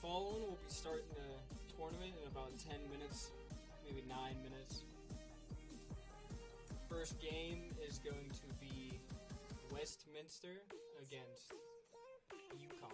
Fallen will be starting a tournament in about 10 minutes, maybe 9 minutes. First game is going to be Westminster against UConn.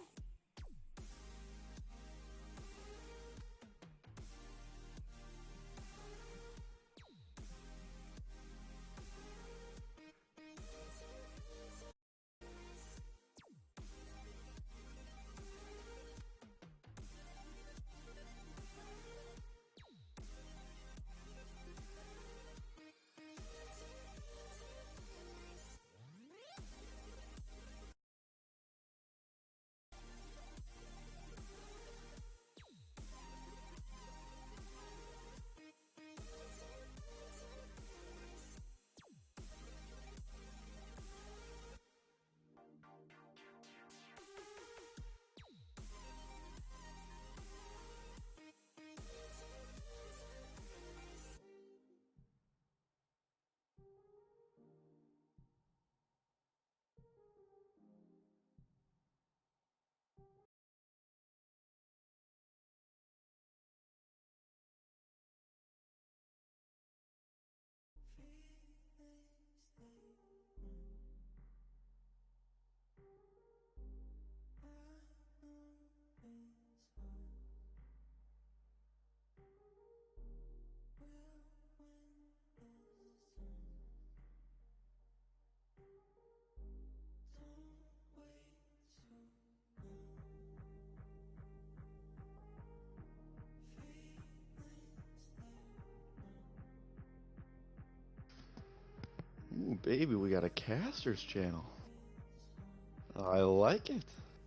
Ooh, baby, we got a caster's channel. I like it.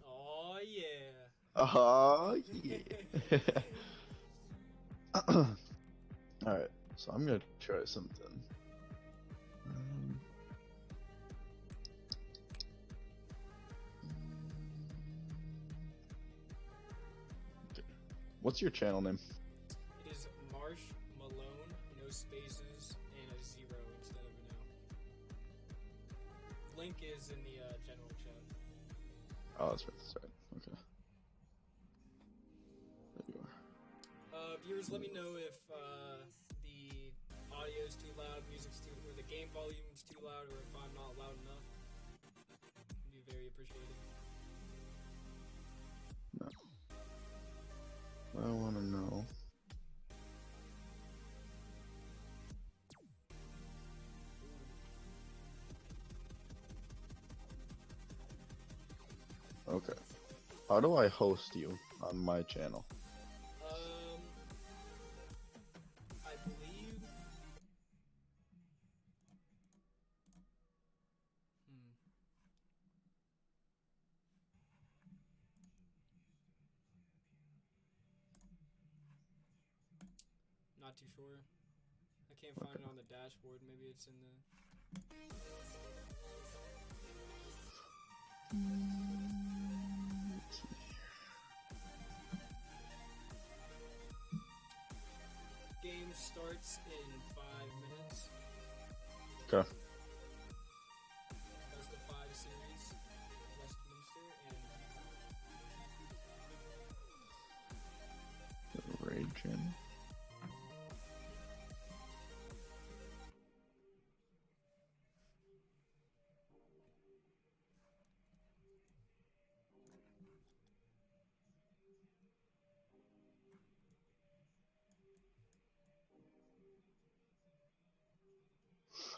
Oh yeah. Oh, yeah. Alright, so I'm gonna try something. Um, okay. What's your channel name? It is Marsh Malone, no spaces, and a 0 instead of an O. Link is in the general chat. Oh, that's right, that's right. Okay. There you are. Viewers, let me know if the audio is too loud, music's too, or the game volume is too loud, or if I'm not loud enough. It'd be very appreciated. No. I wanna know. Okay. How do I host you on my channel? I believe. Not too sure. I can't find Okay. it on the dashboard. Maybe it's in the. Game starts in 5 minutes. Okay. Best of 5 series, Westminster, and Raid channel.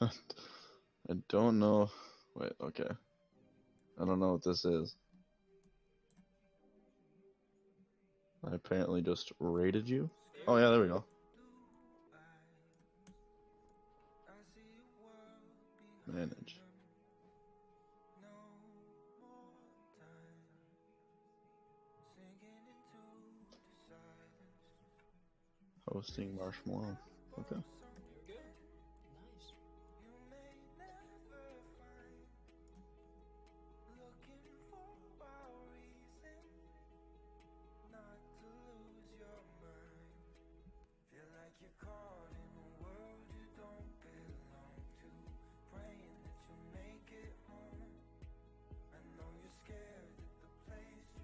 I don't know. Wait, okay. I don't know what this is. I apparently just raided you. Oh yeah, there we go. Manage. Hosting Marshmallow. Okay. there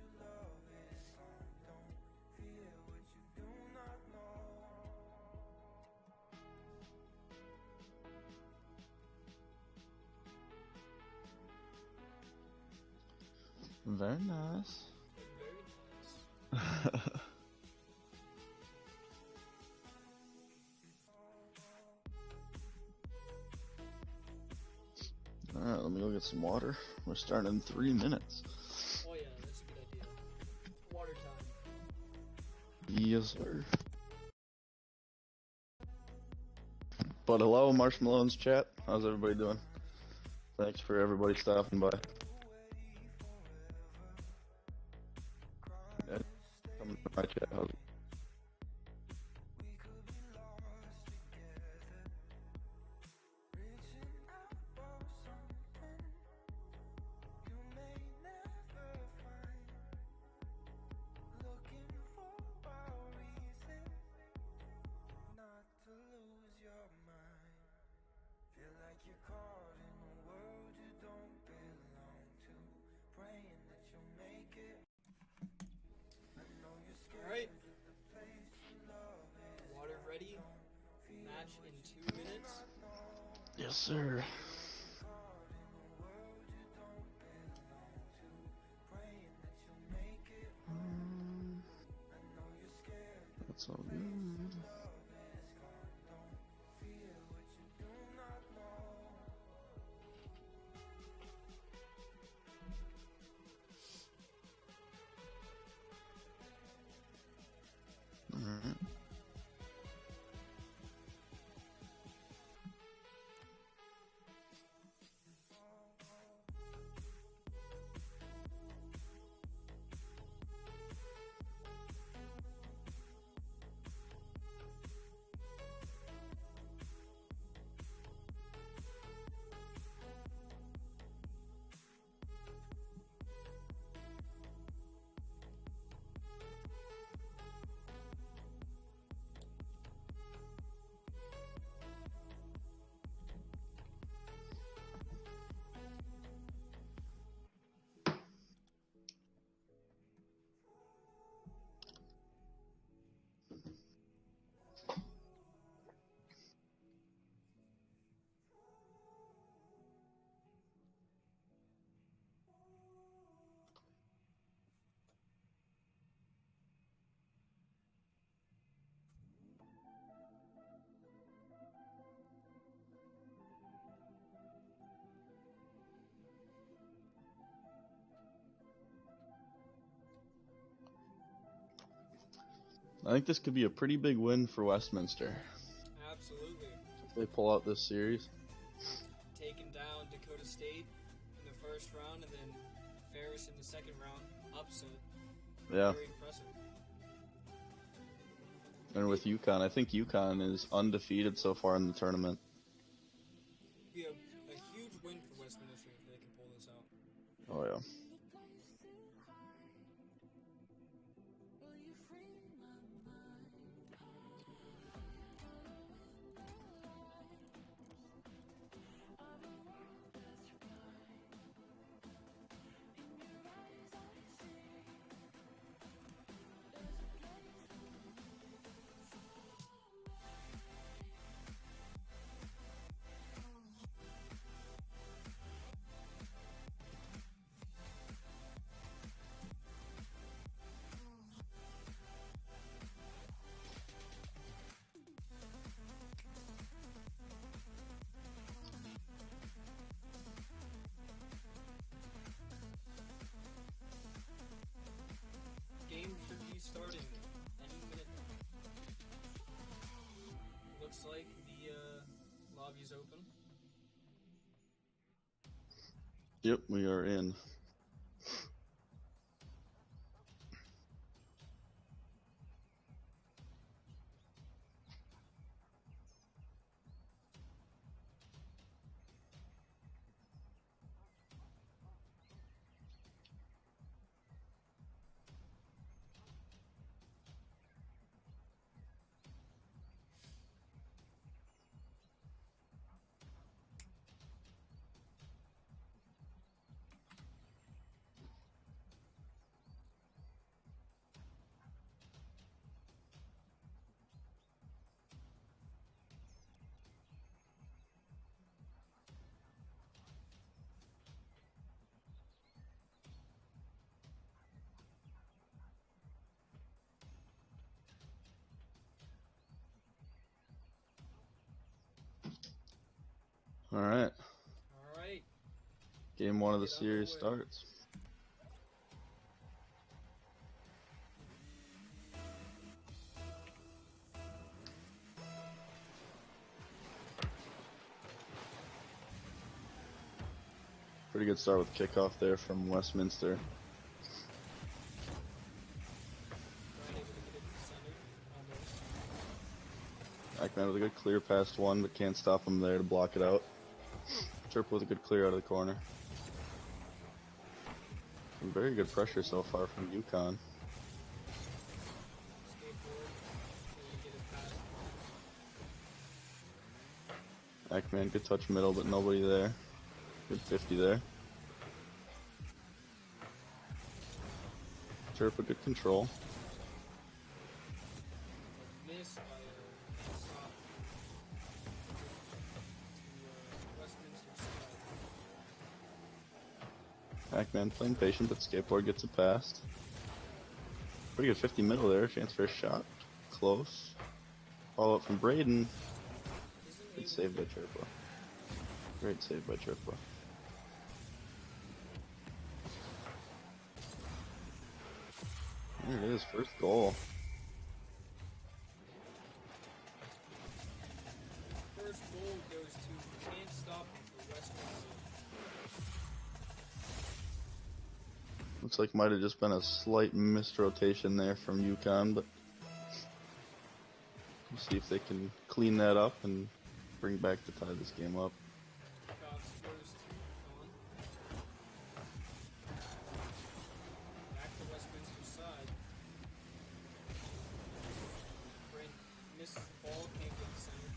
we go. Nice. Very nice. Very nice. Alright, let me go get some water. We're starting in 3 minutes. Oh yeah, that's a good idea. Water time. Yes, sir. But hello, Marshmallows chat. How's everybody doing? Thanks for everybody stopping by. Yeah, come to my chat. How's it? Alright. Water ready. Match in 2 minutes. Yes, sir. That's all good. Alright. I think this could be a pretty big win for Westminster Absolutely. if they pull out this series. Taking down Dakota State in the first round and then Ferris in the second round. Upset. Yeah. Very impressive. And with UConn, I think UConn is undefeated so far in the tournament. Be a huge win for Westminster if they can pull this out. Oh, yeah. Game should be starting any minute now. Looks like the lobby's open. Yep, we are in. All right. All right. Game one of the Get series underway. starts. Pretty good start with kickoff there from Westminster. Right, able to get it to center. Almost. Ackman with a good clear past one, but can't stop him there to block it out. Chirp with a good clear out of the corner. Some very good pressure so far from UConn. Skateboard. Able to get it past. Ackman, good touch middle, but nobody there. Good 50 there. Chirp with good control. Miss by can't stop. To Westminster side. Ackman playing patient, but skateboard gets it past. Pretty good 50 middle there. Chance for a shot. Close. Follow up from Braden. Isn't Good able save to by Chirpa. Great save by Chirpa. There it is, first goal. First goal goes to Can't Stop Him for Westminster. Looks like might have just been a slight missed rotation there from UConn, but we'll see if they can clean that up and bring back to tie this game up. Cox first. On. Back to Westminster side. Brent misses the ball, can't get the center.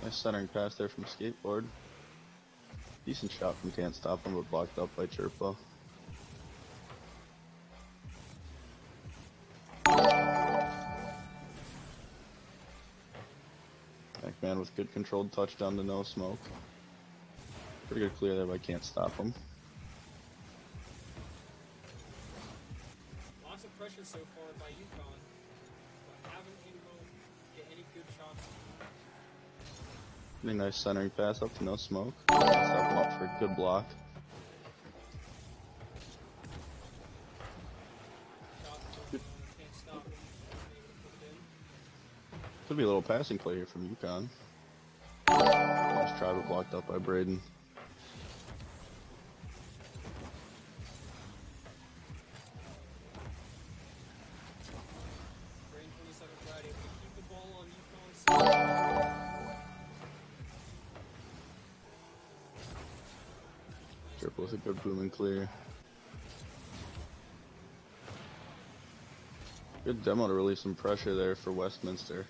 Nice centering pass there from Skateboard. Decent shot from Can't Stop Him, but blocked up by Chirpa. Ackman with good controlled touchdown to No Smoke. Pretty good clear there, but I can't stop him. Lots of pressure so far by UConn, but haven't been able to get any good shots. Pretty nice centering pass up to No Smoke. Stop him up for a good block. Shot from Can't Stop Him. Wasn't able to put it in. Could be a little passing play here from UConn. Nice try, but blocked up by Braden. Brain 27 right, able to keep the ball on UConn's side. Chirpa with a good boom and clear. Good demo to relieve some pressure there for Westminster.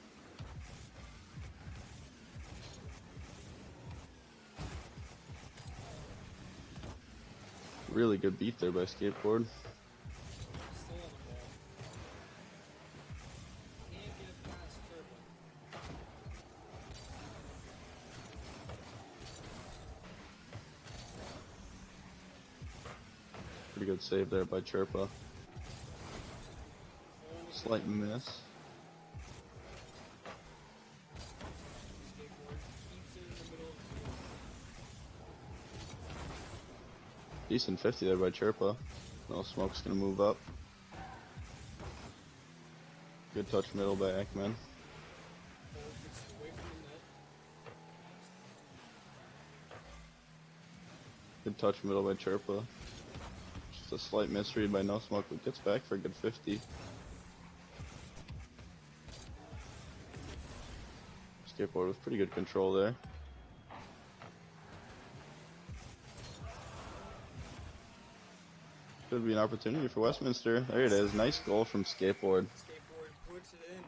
Really good beat there by Skateboard. Still on the ball. Can't get it past Turbo. Pretty good save there by Chirpa. Slight miss. Skateboard keeps it in the middle of the field. Decent 50 there by Chirpa. No Smoke's gonna move up. Good touch middle by Ackman. Ball gets away from the net. Good touch middle by Chirpa. Just a slight misread by No Smoke, but gets back for a good 50. Skateboard with pretty good control there. Could be an opportunity for Westminster. There it is. Nice goal from Skateboard. Skateboard puts it in.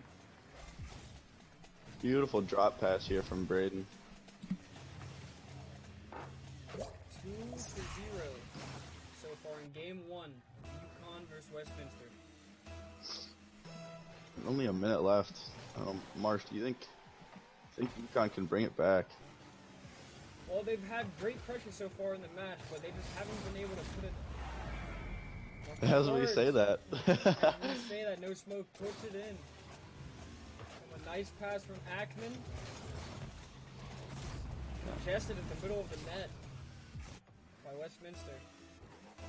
Beautiful drop pass here from Braden. 2-0 so far in game one. UConn versus Westminster. Only a minute left. Marsh, do you think UConn can bring it back? Well, they've had great pressure so far in the match, but they just haven't been able to put it. As we say that. As we say that, No Smoke puts it in. From a nice pass from Ackman. Chested in the middle of the net by Westminster.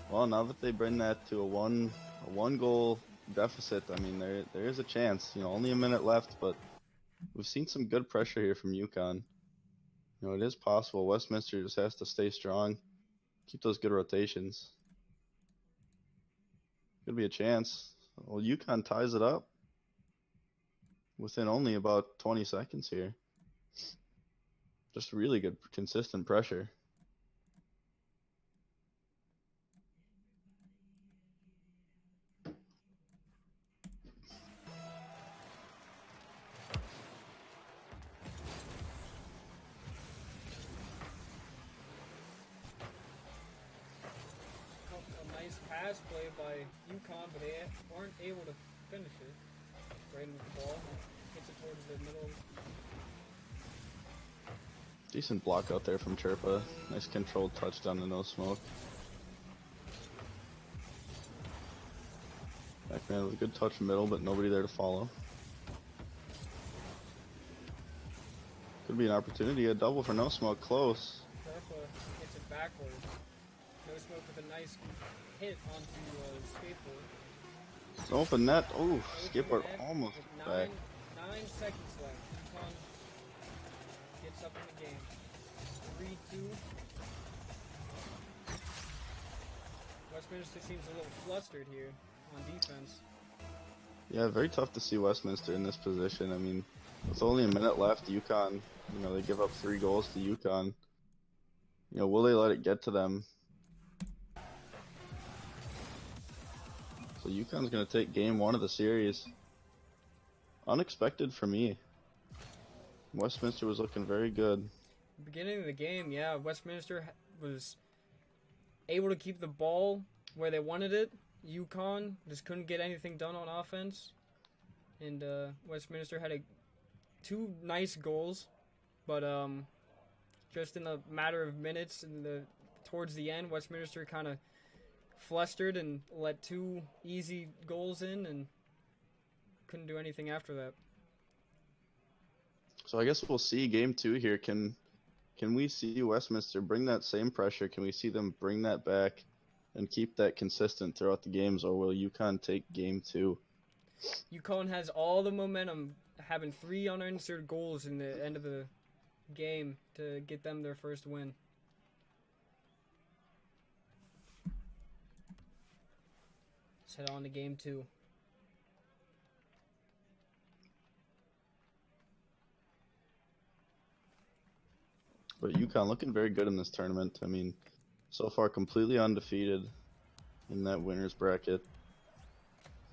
Well, now that they bring that to a one goal deficit, I mean there is a chance. You know, only a minute left, but we've seen some good pressure here from UConn. You know, it is possible. Westminster just has to stay strong, keep those good rotations. Could be a chance. Well, UConn ties it up within only about 20 seconds here. Just really good, consistent pressure. A nice pass play by UConn, but they weren't able to finish it. Braden with the ball. Hits it towards the middle. Decent block out there from Chirpa. Nice controlled touchdown to No Smoke. Backman with a good touch middle, but nobody there to follow. Could be an opportunity. A double for No Smoke. Close. Chirpa hits it backwards. No Smoke with a nice hit onto skateboard. It's an open net. Oh, Open skateboard net almost with back. 9 seconds left. UConn gets up in the game. 3-2. Westminster seems a little flustered here on defense. Yeah, very tough to see Westminster in this position. I mean, with only a minute left, UConn, you know, they give up 3 goals to UConn. You know, will they let it get to them? So UConn's going to take game 1 of the series. Unexpected for me. Westminster was looking very good. Beginning of the game, yeah, Westminster was able to keep the ball where they wanted it. UConn just couldn't get anything done on offense. And Westminster had 2 nice goals, but just in a matter of minutes towards the end, Westminster kind of flustered and let 2 easy goals in and couldn't do anything after that. So I guess we'll see game 2 here. Can we see Westminster bring that same pressure? Can we see them bring that back and keep that consistent throughout the games, or will UConn take game 2? UConn has all the momentum, having 3 unanswered goals in the end of the game to get them their first win. Let's head on to game 2. But UConn looking very good in this tournament. I mean, so far completely undefeated in that winner's bracket.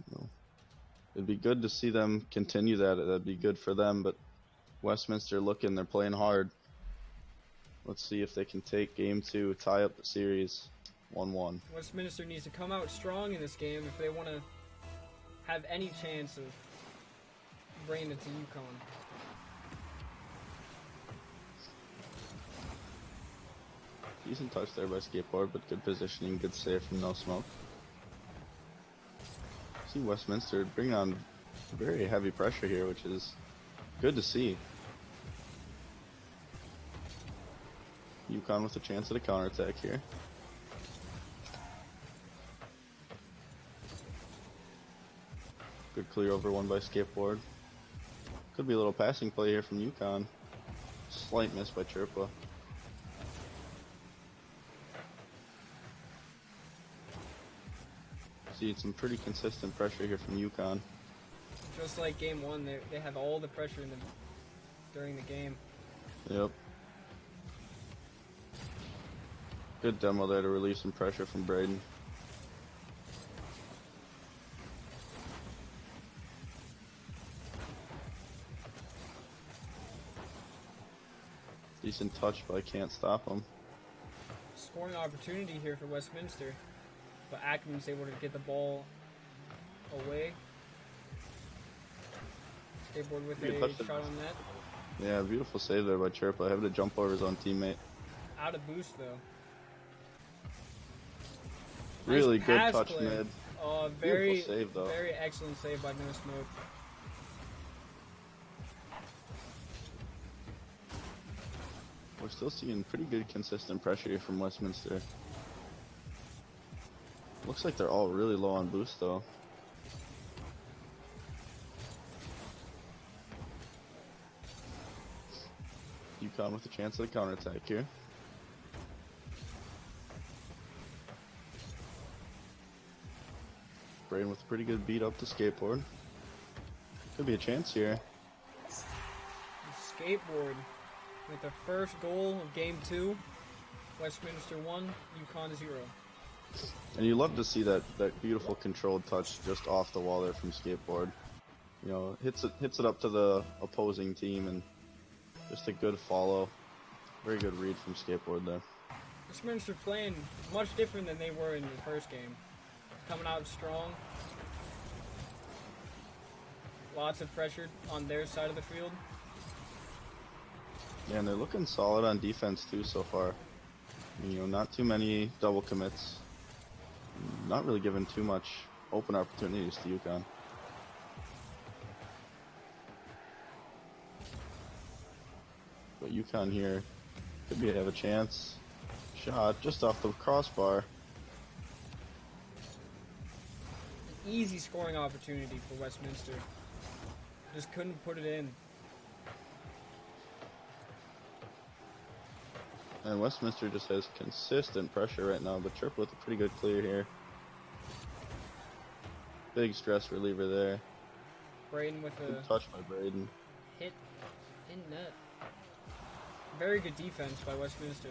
You know, it'd be good to see them continue that. That'd be good for them. But Westminster they're playing hard. Let's see if they can take game 2, tie up the series 1-1. Westminster needs to come out strong in this game if they want to have any chance of bringing it to UConn. Decent touch there by Skateboard, but good positioning, good save from No Smoke. See Westminster bring on very heavy pressure here, which is good to see. UConn with a chance at a counterattack here. Good clear over one by Skateboard. Could be a little passing play here from UConn. Slight miss by Chirpa. See some pretty consistent pressure here from UConn. Just like game 1, they have all the pressure during the game. Yep. Good demo there to relieve some pressure from Braden. Decent touch, but I can't stop him. Scoring opportunity here for Westminster, but Ackerman's able to get the ball away. Skateboard with a shot on net. Yeah, beautiful save there by Chirpa. Having to jump over his own teammate. Out of boost though. Really nice good touch play. mid. Very save though. Very excellent save by No Smoke. We're still seeing pretty good consistent pressure here from Westminster. Looks like they're all really low on boost though. UConn with a chance at a counterattack here. Braden with a pretty good beat up the skateboard. Could be a chance here. Skateboard with the first goal of game 2. Westminster 1, UConn 0. And you love to see that beautiful controlled touch just off the wall there from skateboard. You know, hits it up to the opposing team, and just a good follow. Very good read from skateboard there. Westminster playing much different than they were in the first game. Coming out strong. Lots of pressure on their side of the field. Yeah, and they're looking solid on defense too so far. You know, not too many double commits. Not really giving too much open opportunities to UConn. But UConn here could have a chance. Shot just off the crossbar. An easy scoring opportunity for Westminster. Just couldn't put it in. And Westminster just has consistent pressure right now, but Chirpa with a pretty good clear here. Big stress reliever there. Braden with a good touch by Braden. Hit in net. Very good defense by Westminster.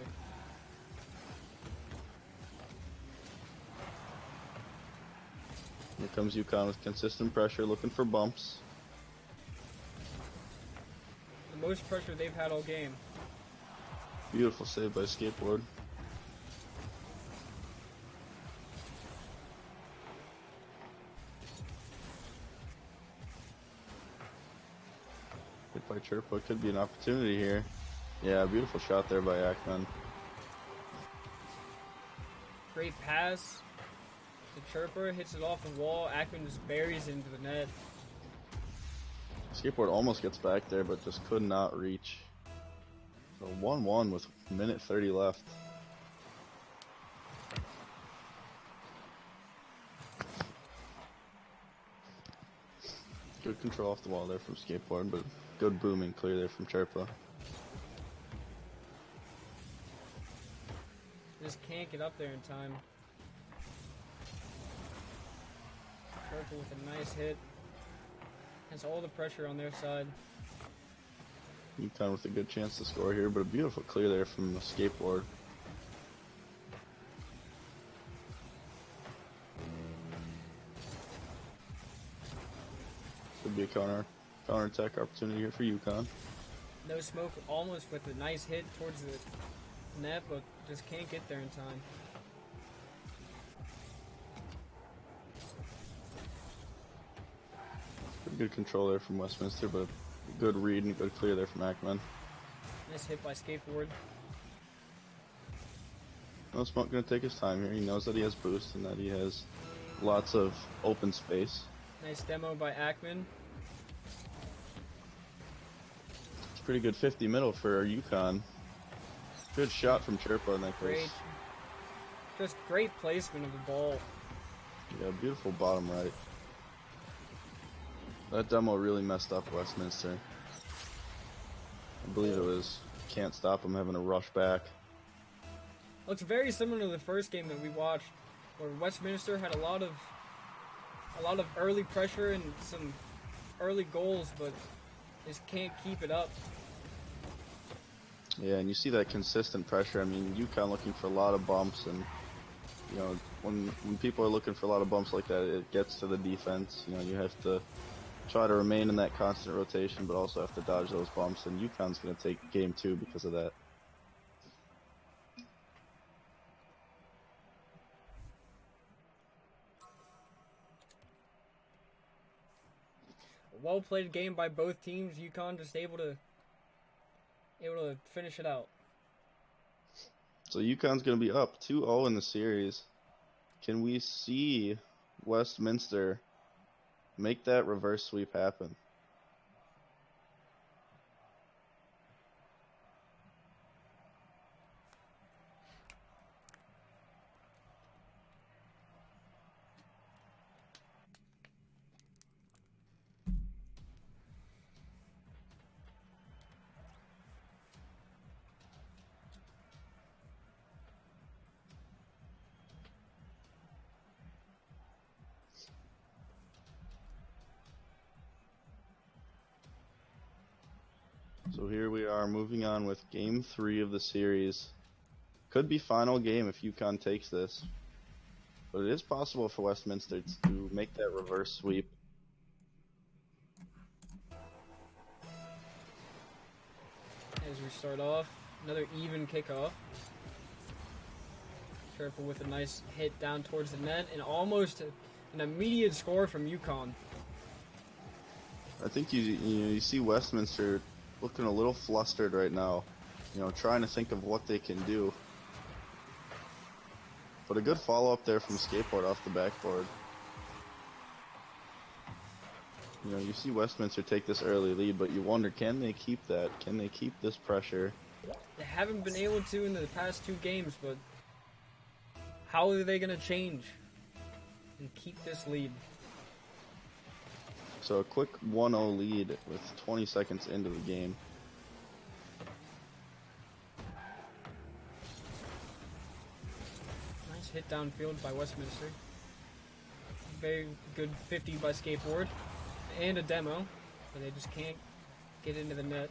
Here comes UConn with consistent pressure, looking for bumps. The most pressure they've had all game. Beautiful save by skateboard. Hit by Chirpa, could be an opportunity here. Yeah, beautiful shot there by Ackman. Great pass. The Chirpa hits it off the wall. Ackman just buries it into the net. Skateboard almost gets back there, but just could not reach. So 1-1 with minute 30 left. Good control off the wall there from skateboard, but good booming clear there from Chirpa. Just can't get up there in time. Chirpa with a nice hit. Has all the pressure on their side. UConn with a good chance to score here, but a beautiful clear there from the skateboard. Could be a counter-attack opportunity here for UConn. No smoke, almost with a nice hit towards the net, but just can't get there in time. Pretty good control there from Westminster, but a good read and a good clear there from Ackman. Nice hit by skateboard. No Smoke gonna take his time here. He knows that he has boost and that he has lots of open space. Nice demo by Ackman. It's pretty good 50 middle for UConn. Good shot from Chirpa in that Great. case. Just great placement of the ball. Yeah, beautiful bottom right. That demo really messed up Westminster. I believe it was can't stop him having to rush back. Looks very similar to the first game that we watched, where Westminster had a lot of early pressure and some early goals, but just can't keep it up. Yeah, and you see that consistent pressure. I mean, UConn looking for a lot of bumps, and you know, when people are looking for a lot of bumps like that, it gets to the defense. You know, you have to try to remain in that constant rotation, but also have to dodge those bumps, and UConn's going to take game 2 because of that. A well-played game by both teams. UConn just able to finish it out. So UConn's going to be up 2-0 in the series. Can we see Westminster make that reverse sweep happen? So here we are moving on with game 3 of the series. Could be final game if UConn takes this. But it is possible for Westminster to make that reverse sweep. As we start off, another even kickoff. Careful with a nice hit down towards the net and almost an immediate score from UConn. I think you see Westminster looking a little flustered right now, trying to think of what they can do. But a good follow-up there from Skateboard off the backboard. You see Westminster take this early lead, but you wonder, can they keep that? Can they keep this pressure? They haven't been able to in the past 2 games, but how are they going to change and keep this lead? So a quick 1-0 lead with 20 seconds into the game. Nice hit downfield by Westminster. Very good 50 by Skateboard. And a demo, but they just can't get into the net.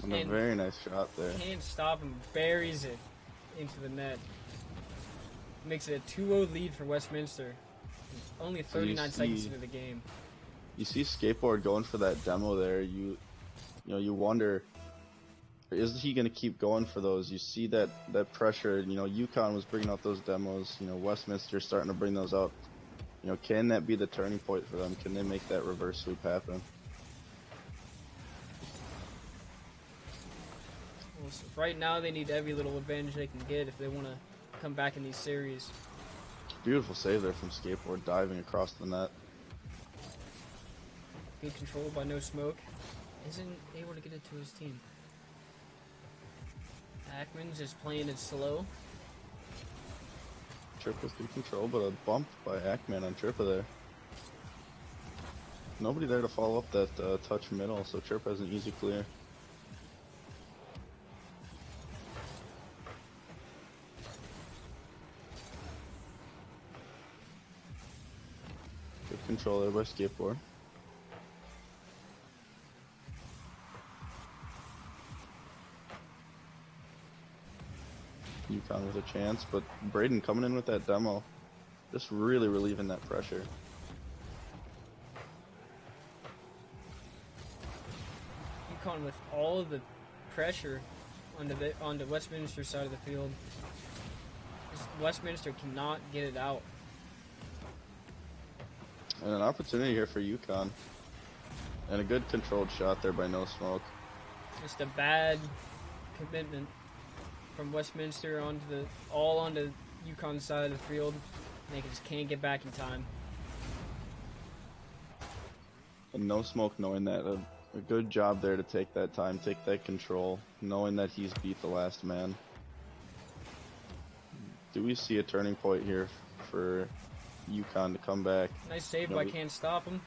And a very nice shot there. Can't stop him, buries it into the net. Makes it a 2-0 lead for Westminster. It's only 39 seconds into the game. You see Skateboard going for that demo there. You wonder, is he going to keep going for those? You see that pressure. UConn was bringing out those demos. Westminster starting to bring those out. Can that be the turning point for them? Can they make that reverse sweep happen? Well, so right now they need every little advantage they can get if they want to come back in these series. Beautiful save there from Skateboard, diving across the net. Good control by No Smoke. Isn't able to get it to his team. Ackman's just playing it slow. Trip with good control, but a bump by Ackman on Trippa there. Nobody there to follow up that touch middle, so Trip has an easy clear. Good control there by Skateboard. UConn with a chance, but Braden coming in with that demo, just really relieving that pressure. UConn with all of the pressure on the Westminster side of the field. Westminster cannot get it out. And an opportunity here for UConn. And a good controlled shot there by No Smoke. Just a bad commitment from Westminster onto UConn's side of the field. And they just can't get back in time. And No Smoke knowing that. A good job there to take that time, take that control, knowing that he's beat the last man. Do we see a turning point here for UConn to come back? Nice save by Can't Stop him.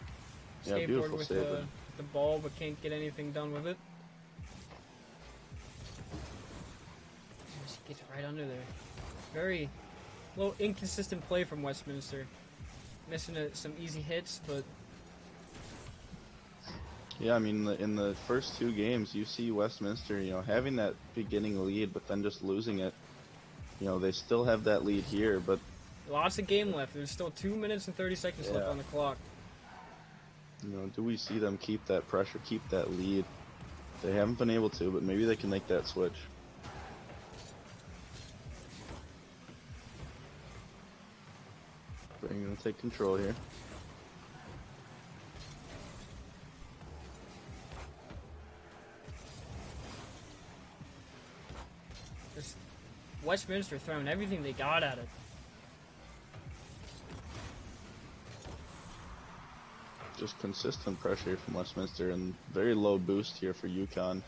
Yeah, Skateboard beautiful with save. The ball, but can't get anything done with it. Just gets right under there. Very little inconsistent play from Westminster. Missing some easy hits, but yeah, I mean, in the first 2 games, you see Westminster, having that beginning lead, but then just losing it. They still have that lead here, but lots of game left. There's still 2 minutes and 30 seconds left on the clock. Do we see them keep that pressure, keep that lead? They haven't been able to, but maybe they can make that switch. They're going to take control here. Just Westminster throwing everything they got at it. Just consistent pressure from Westminster and very low boost here for UConn.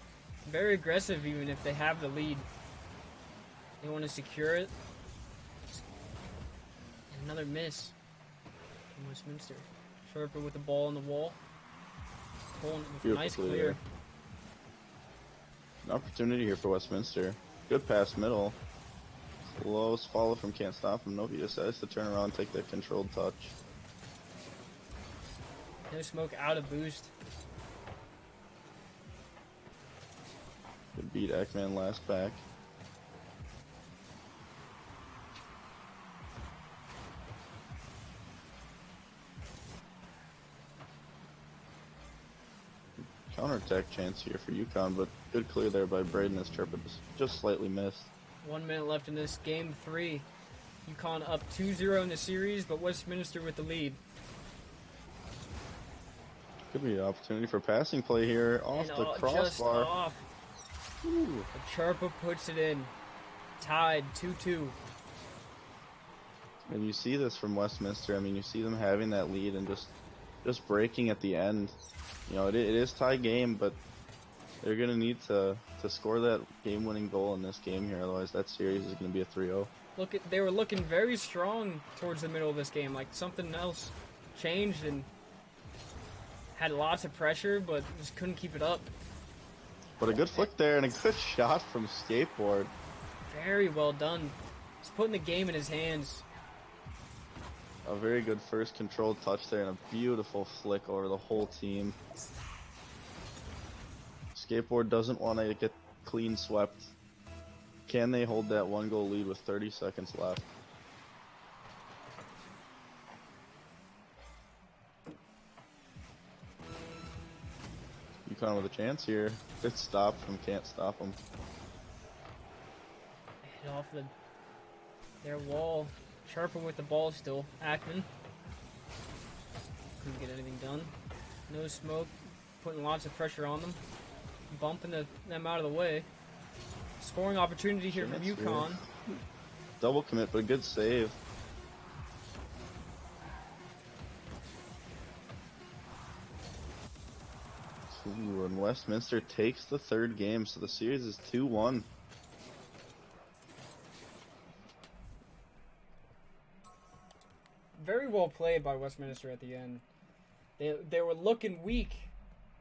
Very aggressive even if they have the lead. They want to secure it. And another miss from Westminster. Sharper with the ball on the wall. Pulling with a nice clear. An opportunity here for Westminster. Good pass middle. Close follow from Can't Stop him. Nope, he decides to turn around and take that controlled touch. No Smoke out of boost. Could beat Ekman last back. Counterattack chance here for UConn, but good clear there by Braden as Chirpa just slightly missed. 1 minute left in this game 3. UConn up 2-0 in the series, but Westminster with the lead. Could be an opportunity for passing play here off the crossbar. Just off. Chirpa puts it in. Tied 2-2. And you see this from Westminster. I mean, you see them having that lead and just breaking at the end. You know, it is tie game, but they're going to need to score that game-winning goal in this game here. Otherwise, that series is going to be a 3-0. They were looking very strong towards the middle of this game. Like something else changed and had lots of pressure, but just couldn't keep it up. But a good flick there and a good shot from Skateboard. Very well done. He's putting the game in his hands. A very good first controlled touch there and a beautiful flick over the whole team. Skateboard doesn't want to get clean swept. Can they hold that 1-goal lead with 30 seconds left? UConn with a chance here. Good stop from Can't Stop them. Hit off their wall. Chirpa with the ball still. Ekman. Couldn't get anything done. No smoke. Putting lots of pressure on them. Bumping them out of the way. Scoring opportunity here from UConn. Double commit, but a good save. Ooh, and Westminster takes the third game, so the series is 2-1. Very well played by Westminster at the end. They were looking weak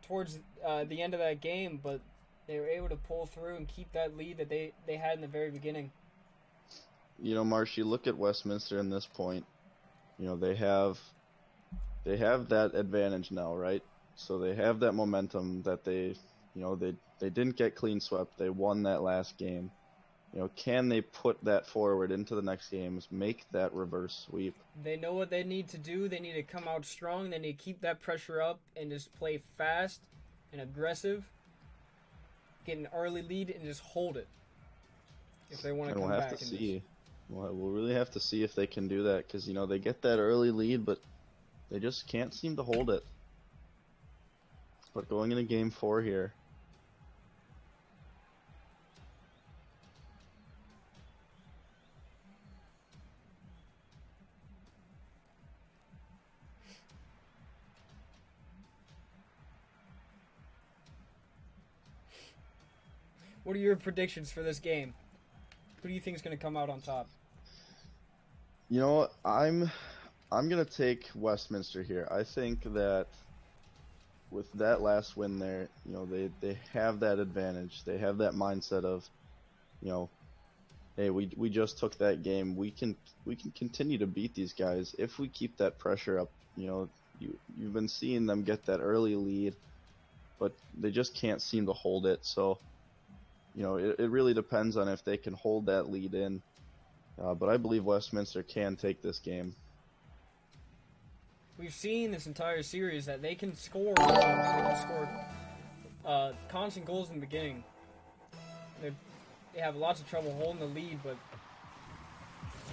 towards the end of that game, but they were able to pull through and keep that lead that they had in the very beginning. You know, Marsh, you look at Westminster in this point. You know, they have that advantage now, right? So they have that momentum that they didn't get clean swept. They won that last game. You know, can they put that forward into the next games, make that reverse sweep? They know what they need to do. They need to come out strong. They need to keep that pressure up and just play fast and aggressive. Get an early lead and just hold it if they want to come back. We'll have to see. We'll really have to see if they can do that because, you know, they get that early lead, but they just can't seem to hold it. But going into game 4 here. What are your predictions for this game? Who do you think is going to come out on top? You know, I'm going to take Westminster here. I think that with that last win there, you know, they have that advantage. They have that mindset of, you know, hey, we just took that game. We can continue to beat these guys if we keep that pressure up. You know, you've been seeing them get that early lead, but they just can't seem to hold it. So, you know, it really depends on if they can hold that lead in. But I believe Westminster can take this game. We've seen this entire series that they can score goals. They can score constant goals in the beginning. They have lots of trouble holding the lead, but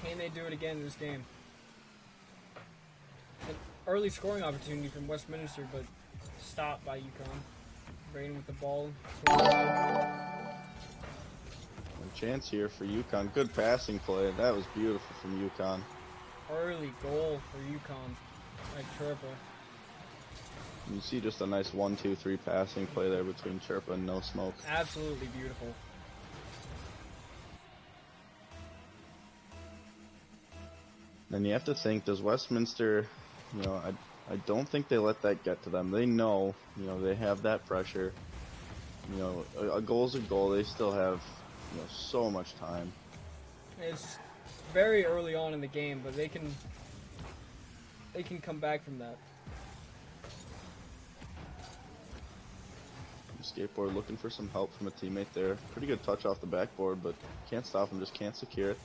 can they do it again in this game? An early scoring opportunity from Westminster, but stopped by UConn. Braden with the ball. Chance here for UConn. Good passing play. That was beautiful from UConn. Early goal for UConn by Chirpa. You see just a nice 1-2-3 passing play there between Chirpa and No Smoke. Absolutely beautiful. And you have to think, does Westminster, you know, I don't think they let that get to them. They know, you know, they have that pressure. You know, a goal's a goal. They still have, you know, so much time. It's very early on in the game, but they can come back from that. Skateboard looking for some help from a teammate there. Pretty good touch off the backboard, but can't stop him, just can't secure it.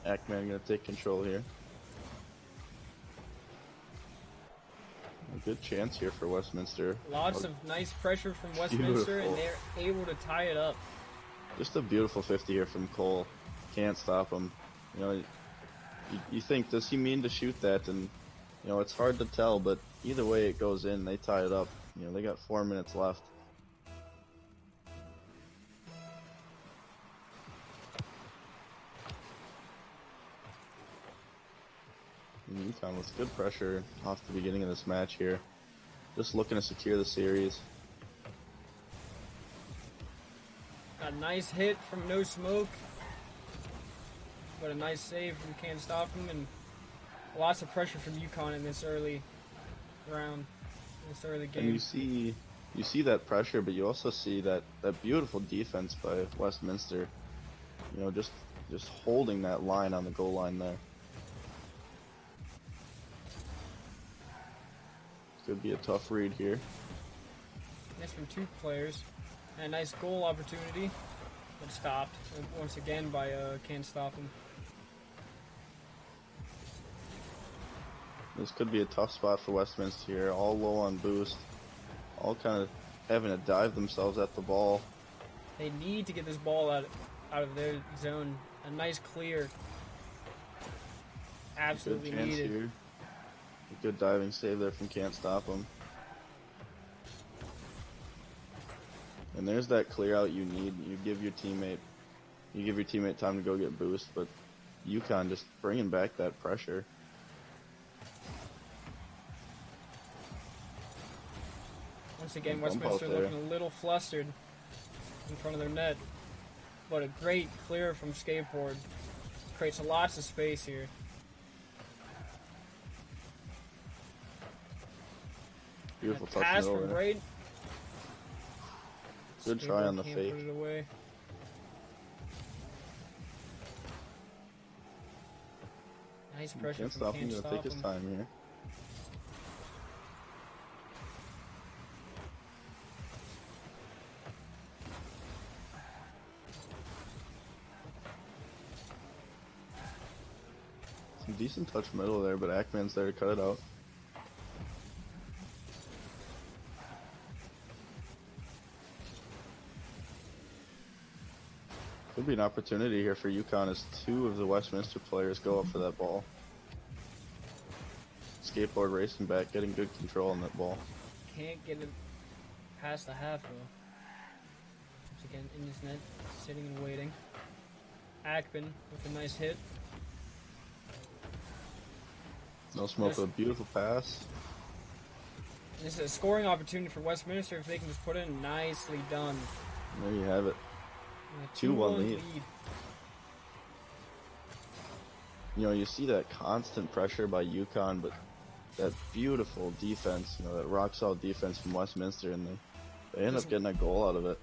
Ackman gonna take control here. A good chance here for Westminster. Lots of nice pressure from Westminster, and they're able to tie it up. Just a beautiful 50 here from Cole. Can't stop him. You know, you think, does he mean to shoot that? And, you know, it's hard to tell, but either way it goes in, they tie it up. You know, they got 4 minutes left. And UConn with good pressure off the beginning of this match here. Just looking to secure the series. A nice hit from No Smoke. But a nice save from Can't Stop Him, and lots of pressure from UConn in this early round, this early game. And you see that pressure, but you also see that beautiful defense by Westminster. You know, just holding that line on the goal line there. Could be a tough read here. Nice from two players. And a nice goal opportunity, but stopped once again by Can't Stop Him. This could be a tough spot for Westminster here. All low on boost. All kind of having to dive themselves at the ball. They need to get this ball out of their zone. A nice clear. Absolutely good chance needed. Here. A good diving save there from Can't Stop Him. And there's that clear out you need. You give your teammate time to go get boost, but UConn just bringing back that pressure. Once again, Westminster looking a little flustered in front of their net. But a great clear from Skateboard. Creates lots of space here. Beautiful touch pass middle from there. Braid. Good try on the fake. Put it away. Nice pressure Can't from stop him. Can't He's Stop gonna take his Him. time here. Some decent touch middle there, but Ackman's there to cut it out. Could be an opportunity here for UConn as two of the Westminster players go up for that ball. Skateboard racing back, getting good control on that ball. Can't get it past the half though. Once again, in his net, sitting and waiting. Ackman with a nice hit. No Smoke with a beautiful pass. This is a scoring opportunity for Westminster if they can just put it in. Nicely done. There you have it. And a 2-1 2-1 lead. You know, you see that constant pressure by UConn, but that beautiful defense, you know, that rock solid defense from Westminster, and they end up getting a goal out of it.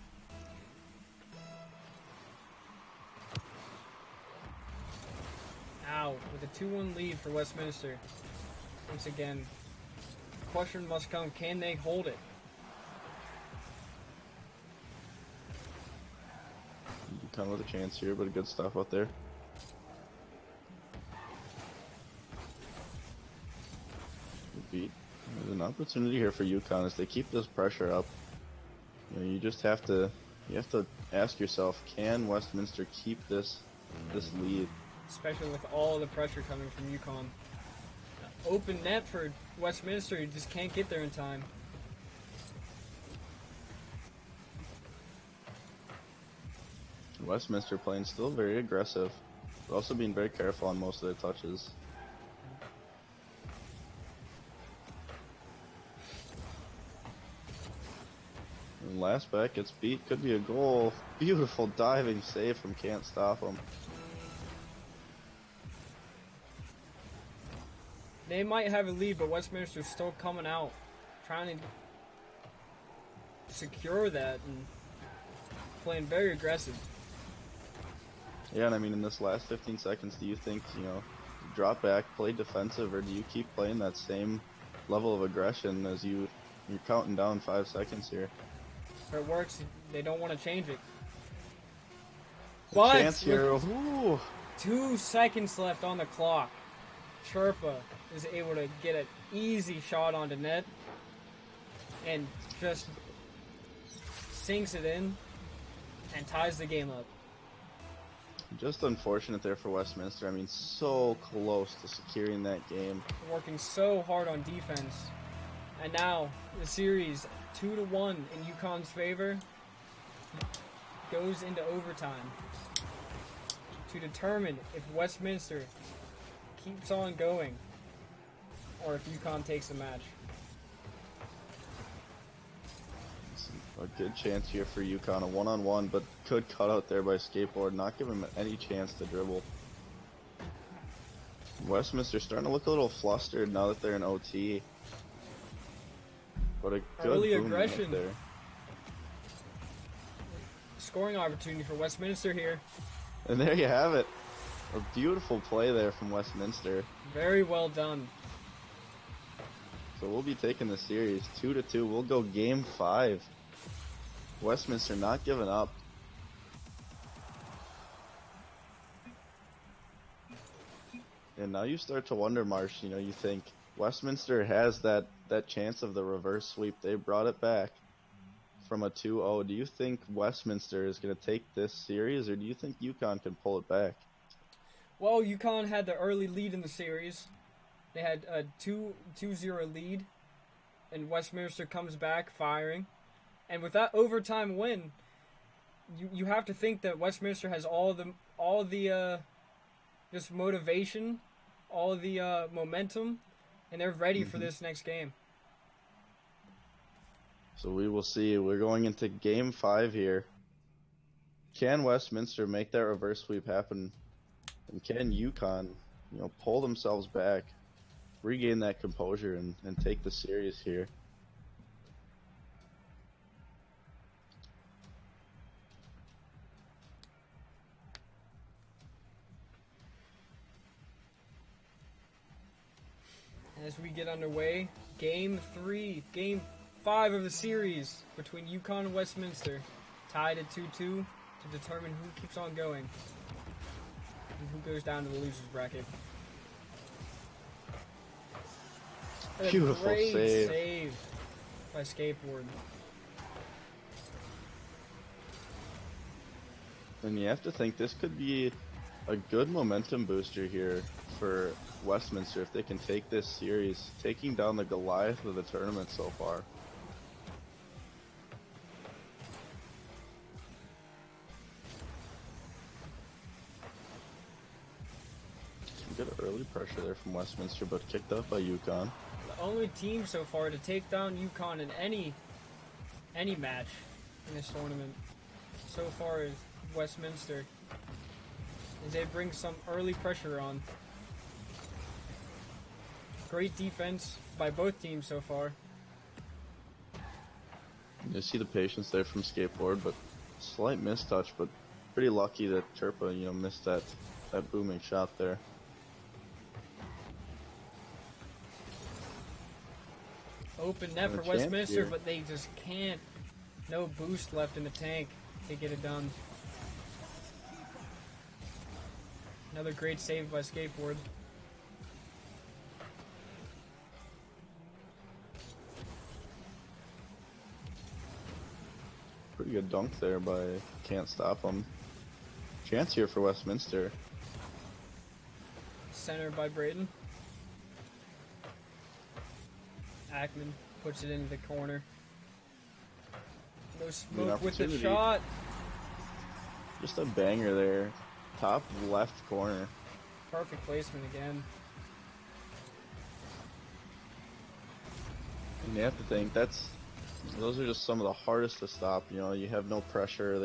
Ow, with a 2-1 lead for Westminster. Once again, the question must come, can they hold it? UConn with a chance here, but a good stuff out there. Good beat. There's an opportunity here for UConn as they keep this pressure up. You know, you have to ask yourself, can Westminster keep this lead? Especially with all the pressure coming from UConn. Open net for Westminster, you just can't get there in time. Westminster playing still very aggressive, but also being very careful on most of their touches. And last back gets beat, could be a goal. Beautiful diving save from Can't Stop Him. They might have a lead, but Westminster's still coming out, trying to secure that and playing very aggressive. Yeah, and I mean, in this last 15 seconds, do you think, you know, drop back, play defensive, or do you keep playing that same level of aggression as you're counting down 5 seconds here? If it works, they don't want to change it. A But chance here. with Ooh. 2 seconds left on the clock, Chirpa is able to get an easy shot onto net and just sinks it in and ties the game up. Just unfortunate there for Westminster. I mean, so close to securing that game. Working so hard on defense. And now the series 2-1 in UConn's favor goes into overtime to determine if Westminster keeps on going or if UConn takes the match. A good chance here for UConn, a one-on-one, but good cut out there by Skateboard, not giving him any chance to dribble. Westminster starting to look a little flustered now that they're in OT. But a good Early boom aggression. right there. Scoring opportunity for Westminster here. And there you have it. A beautiful play there from Westminster. Very well done. So we'll be taking the series 2-2. We'll go game 5. Westminster not giving up. And now you start to wonder, Marsh, you know, you think Westminster has that chance of the reverse sweep. They brought it back from a 2-0. Do you think Westminster is going to take this series, or do you think UConn can pull it back? Well, UConn had the early lead in the series. They had a 2-0 lead, and Westminster comes back firing. And with that overtime win, you have to think that Westminster has all the just motivation, all the momentum, and they're ready for this next game. So we will see. We're going into game 5 here. Can Westminster make that reverse sweep happen? And can UConn, you know, pull themselves back, regain that composure, and take the series here? As we get underway, game 5 of the series between UConn and Westminster, tied at 2-2 to determine who keeps on going and who goes down to the losers bracket. And a Beautiful great save. save by Skateboard. And you have to think this could be a good momentum booster here for Westminster if they can take this series, taking down the Goliath of the tournament so far. Some good early pressure there from Westminster, but kicked up by UConn. The only team so far to take down UConn in any match in this tournament so far is Westminster, as they bring some early pressure on. Great defense by both teams so far. You see the patience there from Skateboard, but slight mistouch, but pretty lucky that Chirpa, you know, missed that booming shot there. Open net And a for chance Westminster, here. but they just can't. No boost left in the tank to get it done. Another great save by Skateboard. Pretty good dunk there by Can't Stop Him. Chance here for Westminster. Center by Braden. Ackman puts it into the corner. No smoke with the opportunity. shot. Just a banger there. Top left corner. Perfect placement again. And you have to think those are just some of the hardest to stop. You know, you have no pressure.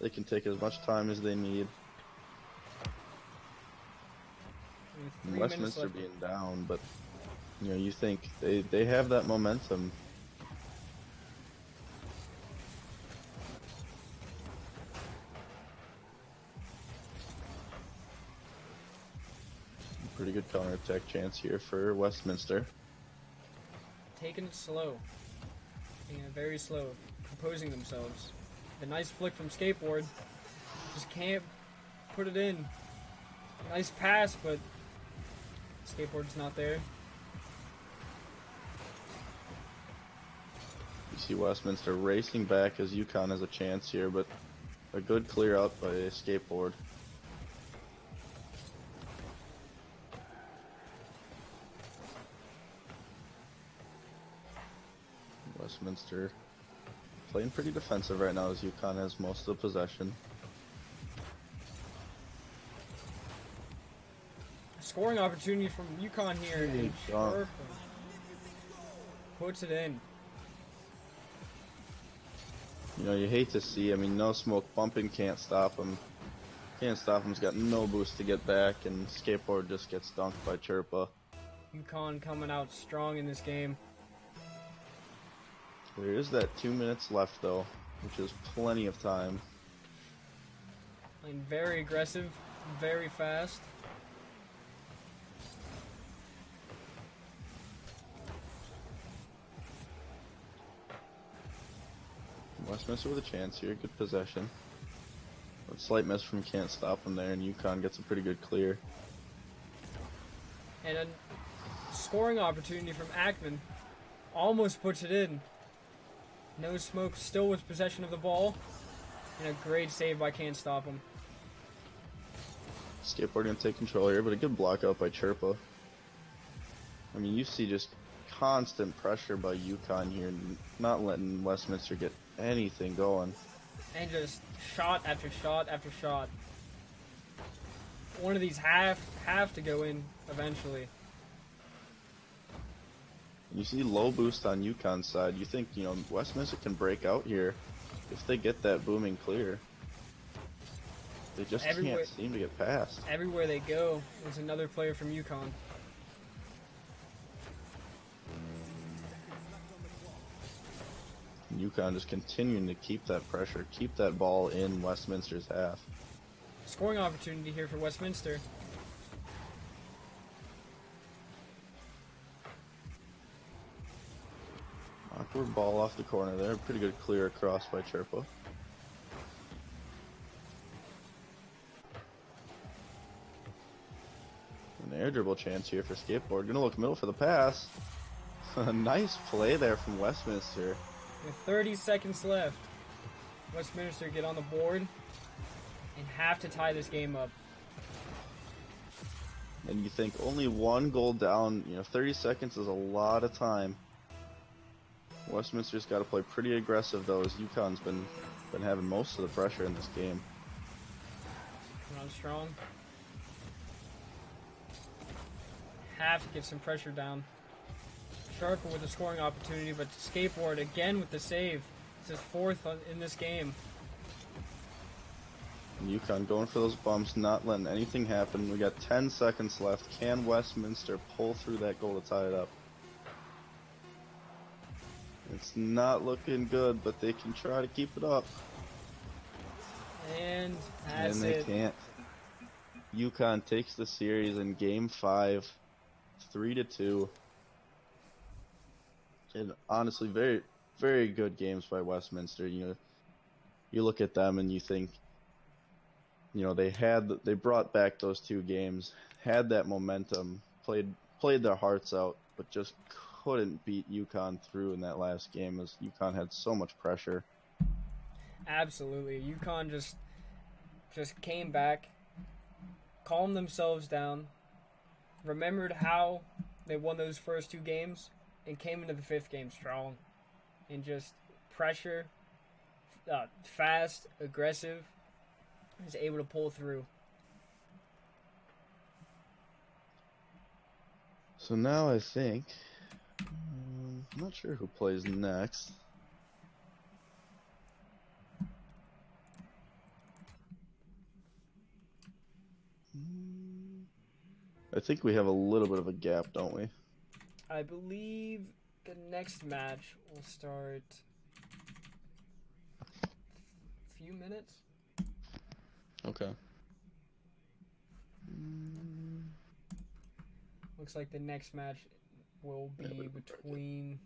They can take as much time as they need. With And 3 minutes Westminster left. being down, but you know, you think they have that momentum. Pretty good counterattack chance here for Westminster. Taking it slow. Taking it very slow. composing themselves. The nice flick from Skateboard. Just can't put it in. Nice pass, but Skateboard's not there. You see Westminster racing back as UConn has a chance here, but a good clear out by Skateboard. Westminster playing pretty defensive right now as UConn has most of the possession. Scoring opportunity from UConn here, and Sharp puts it in. You know, you hate to see, I mean, no smoke bumping can't stop him. Can't stop him, he's got no boost to get back, and Skateboard just gets dunked by Chirpa. UConn coming out strong in this game. There is that 2 minutes left, though, which is plenty of time. Playing very aggressive, very fast. Westminster with a chance here, good possession. A slight miss from Can't Stop him there, and UConn gets a pretty good clear. And a scoring opportunity from Ackman. Almost puts it in. No Smoke still with possession of the ball. And a great save by Can't Stop him. Skateboard gonna take control here, but a good block out by Chirpa. I mean, you see just constant pressure by UConn here, not letting Westminster get anything going. And just shot after shot after shot. One of these have to go in eventually. You see low boost on UConn's side. You think, you know, Westminster can break out here if they get that booming clear. They just can't seem to get past. Everywhere they go, there's another player from UConn. UConn just continuing to keep that pressure, keep that ball in Westminster's half. Scoring opportunity here for Westminster. Awkward ball off the corner there. Pretty good clear across by Chirpa. An air dribble chance here for Skateboard. Gonna look middle for the pass. A nice play there from Westminster. With 30 seconds left, Westminster get on the board and have to tie this game up. And you think only one goal down, you know, 30 seconds is a lot of time. Westminster's got to play pretty aggressive though, as UConn's been having most of the pressure in this game. Run strong. Have to get some pressure down. Sharper with a scoring opportunity, but Skateboard again with the save. It's his fourth in this game. And UConn going for those bumps, not letting anything happen. We got 10 seconds left. Can Westminster pull through that goal to tie it up? It's not looking good, but they can try to keep it up. And that's it. And they can't. UConn takes the series in Game 5, 3-2. And honestly, very, very good games by Westminster. You know, you look at them and you think, you know, they brought back those two games, had that momentum, played their hearts out, but just couldn't beat UConn through in that last game as UConn had so much pressure. Absolutely. UConn just came back, calmed themselves down, remembered how they won those first two games, and came into the fifth game strong. And just pressure, fast, aggressive, is able to pull through. So now I think, I'm not sure who plays next. I think we have a little bit of a gap, don't we? I believe the next match will start a few minutes. Okay. Looks like the next match will be between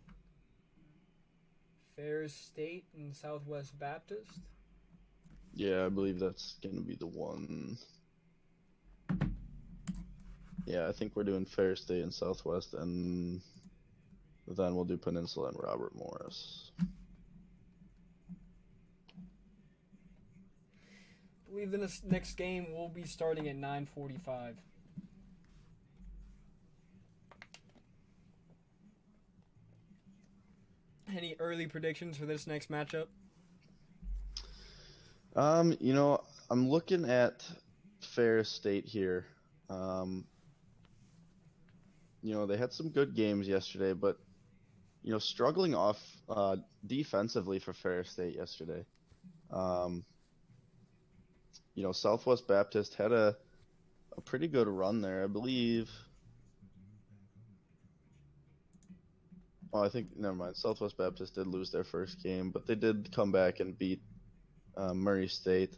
Ferris State and Southwest Baptist. Yeah, I believe that's gonna be the one. Yeah, I think we're doing Ferris State and Southwest, and then we'll do Peninsula and Robert Morris. I believe the next game will be starting at 9:45. Any early predictions for this next matchup? You know, I'm looking at Ferris State here. You know, they had some good games yesterday, but you know, struggling off defensively for Ferris State yesterday. Um, you know, Southwest Baptist had a pretty good run there, I believe. Oh, I think never mind. Southwest Baptist did lose their first game, but they did come back and beat Murray State.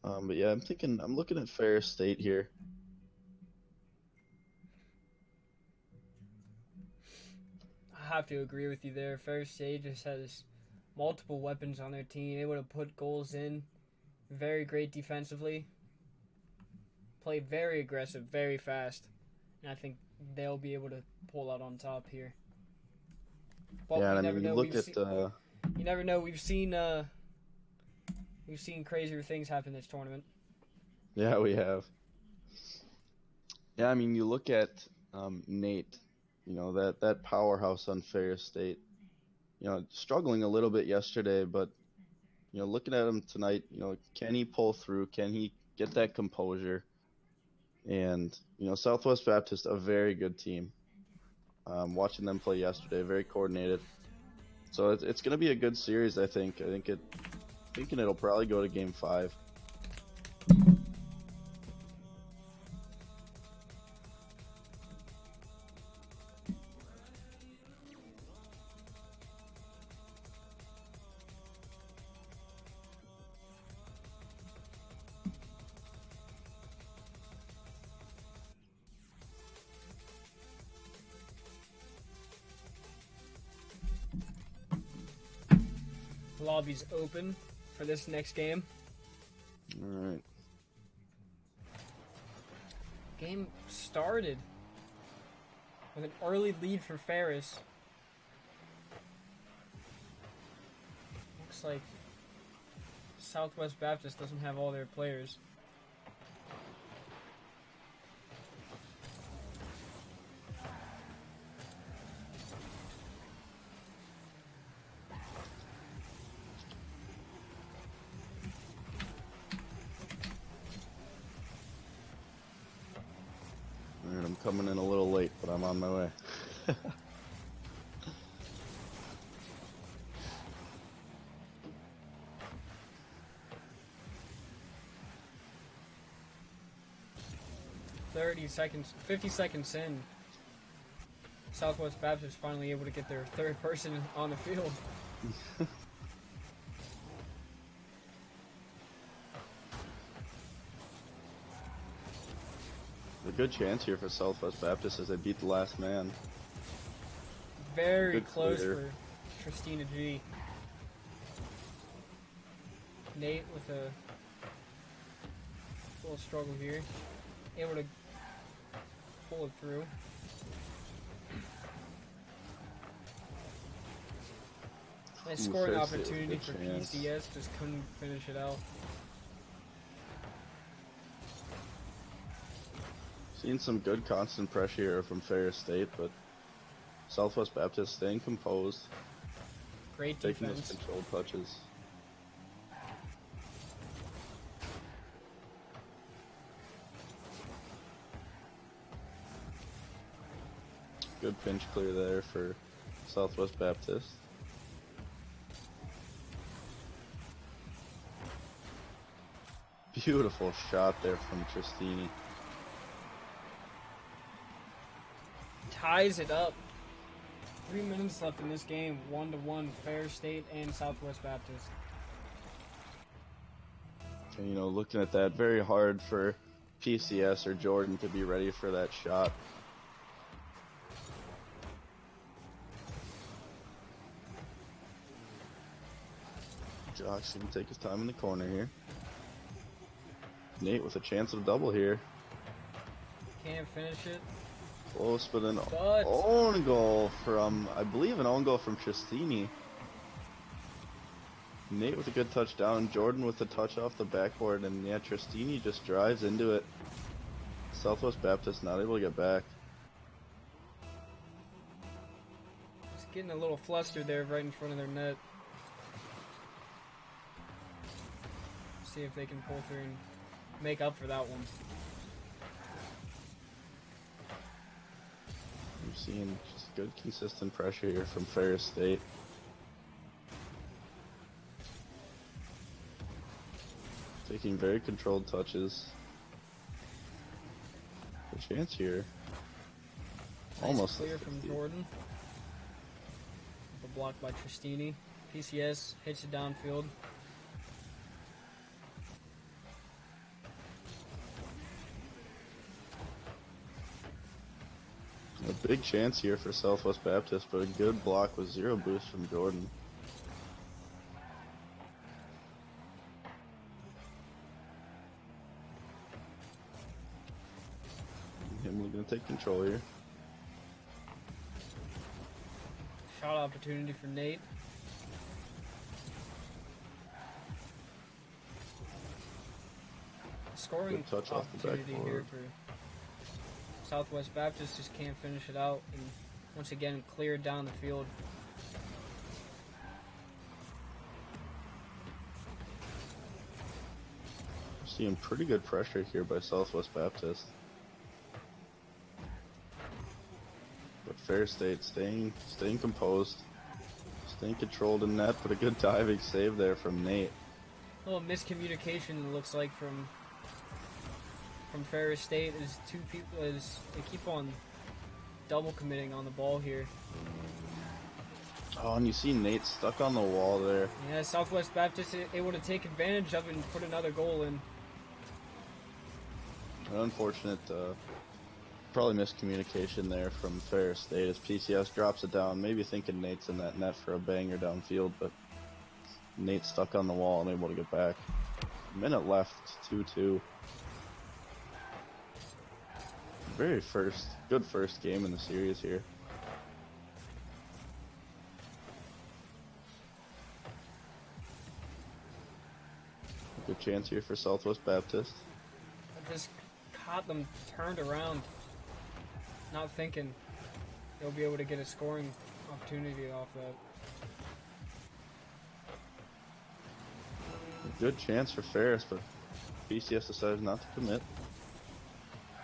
But yeah, I'm looking at Ferris State here. I have to agree with you there. Ferris State just has multiple weapons on their team, able to put goals in. Very great defensively. Play very aggressive, very fast. And I think they'll be able to pull out on top here. But Yeah, we and I never mean, you know. look at You never know. We've seen crazier things happen this tournament. yeah, we have. Yeah, I mean, you look at Nate, you know, that powerhouse on Ferris State, you know, struggling a little bit yesterday, but you know, looking at him tonight, you know, can he pull through? Can he get that composure? And you know, Southwest Baptist, a very good team. Watching them play yesterday, very coordinated. So it's going to be a good series, I think. Thinking it'll probably go to Game 5. Lobby's open for this next game. All right. Game started with an early lead for Ferris. Looks like Southwest Baptist doesn't have all their players. All right, I'm coming in a little late, but I'm on my way. 30 seconds, 50 seconds in, Southwest Baptist finally able to get their third person on the field. A good chance here for Southwest Baptist as they beat the last man. Very Good close clear. for Christina G. Nate with a little struggle here. Able to pull it through. Nice scoring Ferris State with a opportunity good for chance. PCS, just couldn't finish it out. Seen some good constant pressure here from Ferris State, but Southwest Baptist staying composed, Great taking those defense. control touches. Good pinch clear there for Southwest Baptist. Beautiful shot there from Tristini. Ties it up. 3 minutes left in this game. 1-1, Ferris State and Southwest Baptist. And, you know, looking at that, very hard for PCS or Jordan to be ready for that shot. Jock's gonna take his time in the corner here. Nate with a chance of a double here. Can't finish it. Close, but an But own goal from, I believe, an own goal from Tristini. Nate with a good touchdown. Jordan with a touch off the backboard, and yeah, Tristini just drives into it. Southwest Baptist not able to get back. just getting a little flustered there right in front of their net. See if they can pull through and make up for that one. We're seeing just good consistent pressure here from Ferris State. Taking very controlled touches. A chance here. Nice Almost clear a from 50. Jordan. A block by Tristini. PCS hits it downfield. A big chance here for Southwest Baptist, but a good block with zero boost from Jordan. Himley gonna take control here. Shot opportunity for Nate. Scoring Good touch off the opportunity here backboard. for Southwest Baptist, just can't finish it out, and once again cleared down the field. We're seeing pretty good pressure here by Southwest Baptist. But Fair State staying composed, staying controlled in net, but a good diving save there from Nate. A little miscommunication, it looks like, from Ferris State, as two people, as they keep on double committing on the ball here. Oh, and you see Nate stuck on the wall there. Yeah, Southwest Baptist able to take advantage of it and put another goal in. An unfortunate, probably miscommunication there from Fair State as PCS drops it down, maybe thinking Nate's in that net for a banger downfield, but Nate stuck on the wall and able to get back. Minute left, 2-2. Good first game in the series here. Good chance here for Southwest Baptist. I just caught them turned around, not thinking they'll be able to get a scoring opportunity off that. A good chance for Ferris, but PCS decided not to commit.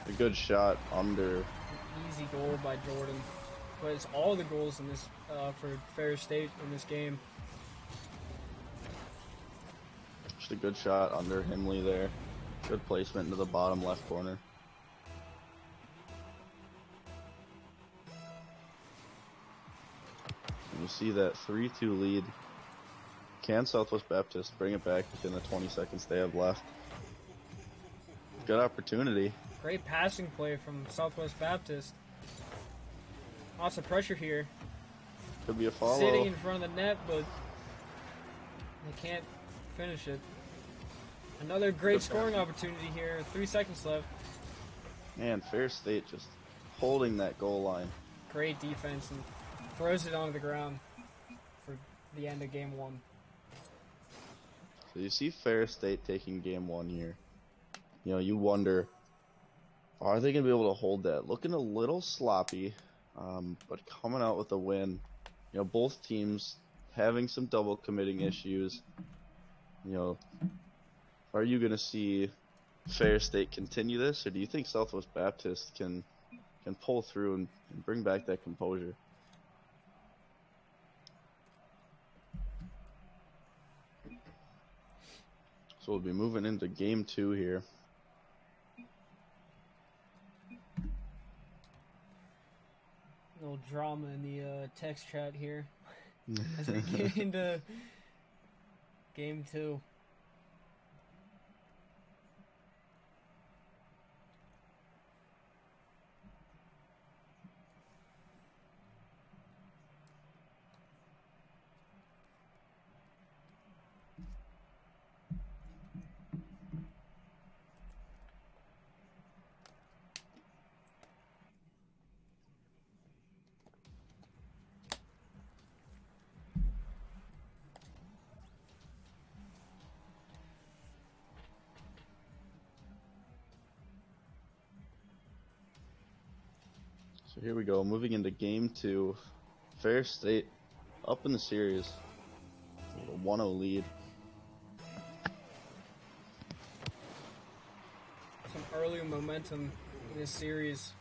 A good shot under. Easy goal by Jordan, but it's all the goals in this for Ferris State in this game. Just a good shot under Himley there. Good placement into the bottom left corner. And you see that 3-2 lead. Can Southwest Baptist bring it back within the 20 seconds they have left? Good opportunity. Great passing play from Southwest Baptist. Lots of pressure here. Could be a follow. Sitting in front of the net, but they can't finish it. Another great scoring opportunity here. 3 seconds left. Man, Fair State just holding that goal line. Great defense and throws it onto the ground for the end of game one. So you see Fair State taking game one here. You know, you wonder, are they going to be able to hold that? Looking a little sloppy, but coming out with a win. You know, both teams having some double committing issues. You know, are you going to see Fair State continue this, or do you think Southwest Baptist can pull through and bring back that composure? So we'll be moving into game two here. A little drama in the text chat here as we get into game two. So here we go, moving into game 2. Ferris State up in the series. A 1-0 lead. Some early momentum in this series.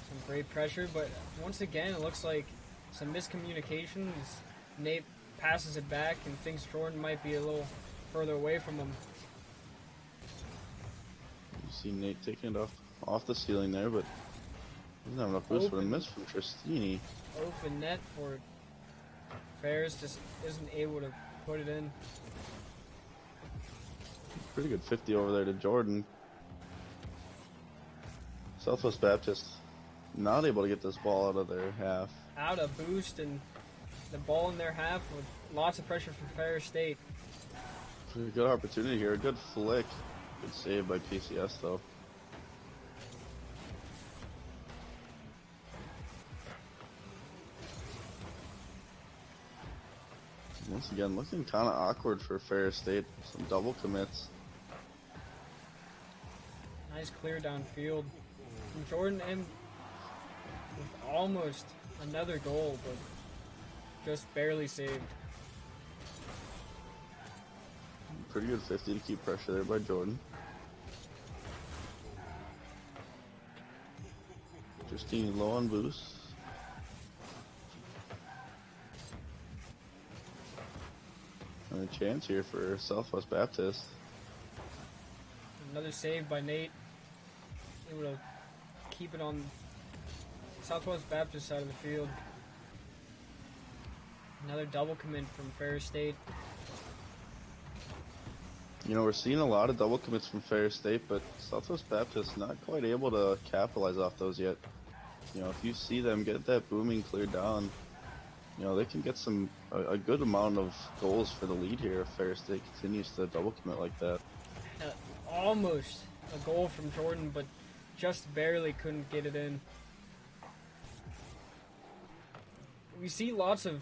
Some great pressure, but once again, it looks like some miscommunication. Nate passes it back and thinks Jordan might be a little further away from him. You see Nate taking it off the ceiling there, but doesn't have enough boost for a miss from Tristini. Open net for Ferris, just isn't able to put it in. Pretty good 50 over there to Jordan. Southwest Baptist not able to get this ball out of their half. Out of boost and the ball in their half with lots of pressure from Ferris State. Pretty good opportunity here. A good flick. Good save by PCS though. Once again, looking kind of awkward for Ferris State. Some double commits. Nice clear downfield from Jordan M. with almost another goal, but just barely saved. Pretty good 50 to keep pressure there by Jordan. Justine low on boost. And a chance here for Southwest Baptist. Another save by Nate. Able to keep it on Southwest Baptist side of the field. Another double commit from Ferris State. You know, we're seeing a lot of double commits from Ferris State, but Southwest Baptist not quite able to capitalize off those yet. You know, if you see them get that booming cleared down, you know, they can get a good amount of goals for the lead here if Ferris State continues to double commit like that. Almost a goal from Jordan, but just barely couldn't get it in. We see lots of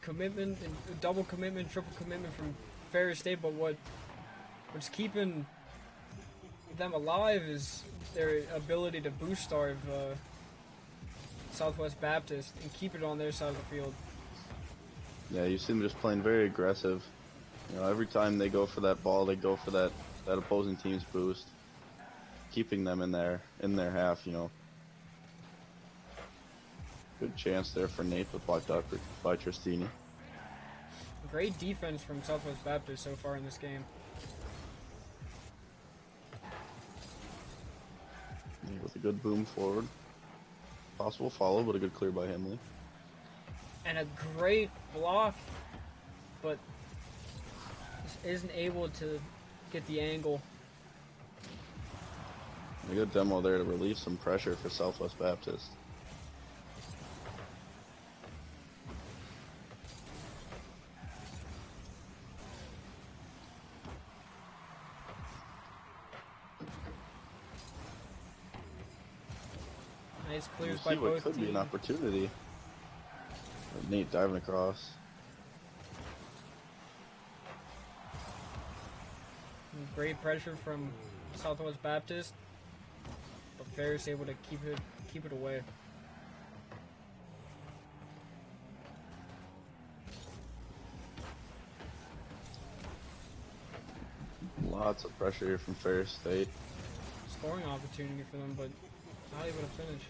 commitment and double commitment, triple commitment from Ferris State, but what's keeping them alive is their ability to boost starve Southwest Baptist and keep it on their side of the field. Yeah, you see them just playing very aggressive. You know, every time they go for that ball, they go for that opposing team's boost, keeping them in their half. You know, good chance there for Nate, but blocked out by Tristini. Great defense from Southwest Baptist so far in this game. With a good boom forward. Possible follow, but a good clear by Henley. And a great block, but isn't able to get the angle. A good demo there to relieve some pressure for Southwest Baptist. Nice clears by both teams. Could be an opportunity. Nate diving across. Great pressure from Southwest Baptist, but Ferris able to keep it away. Lots of pressure here from Ferris State. Scoring opportunity for them, but not able to finish.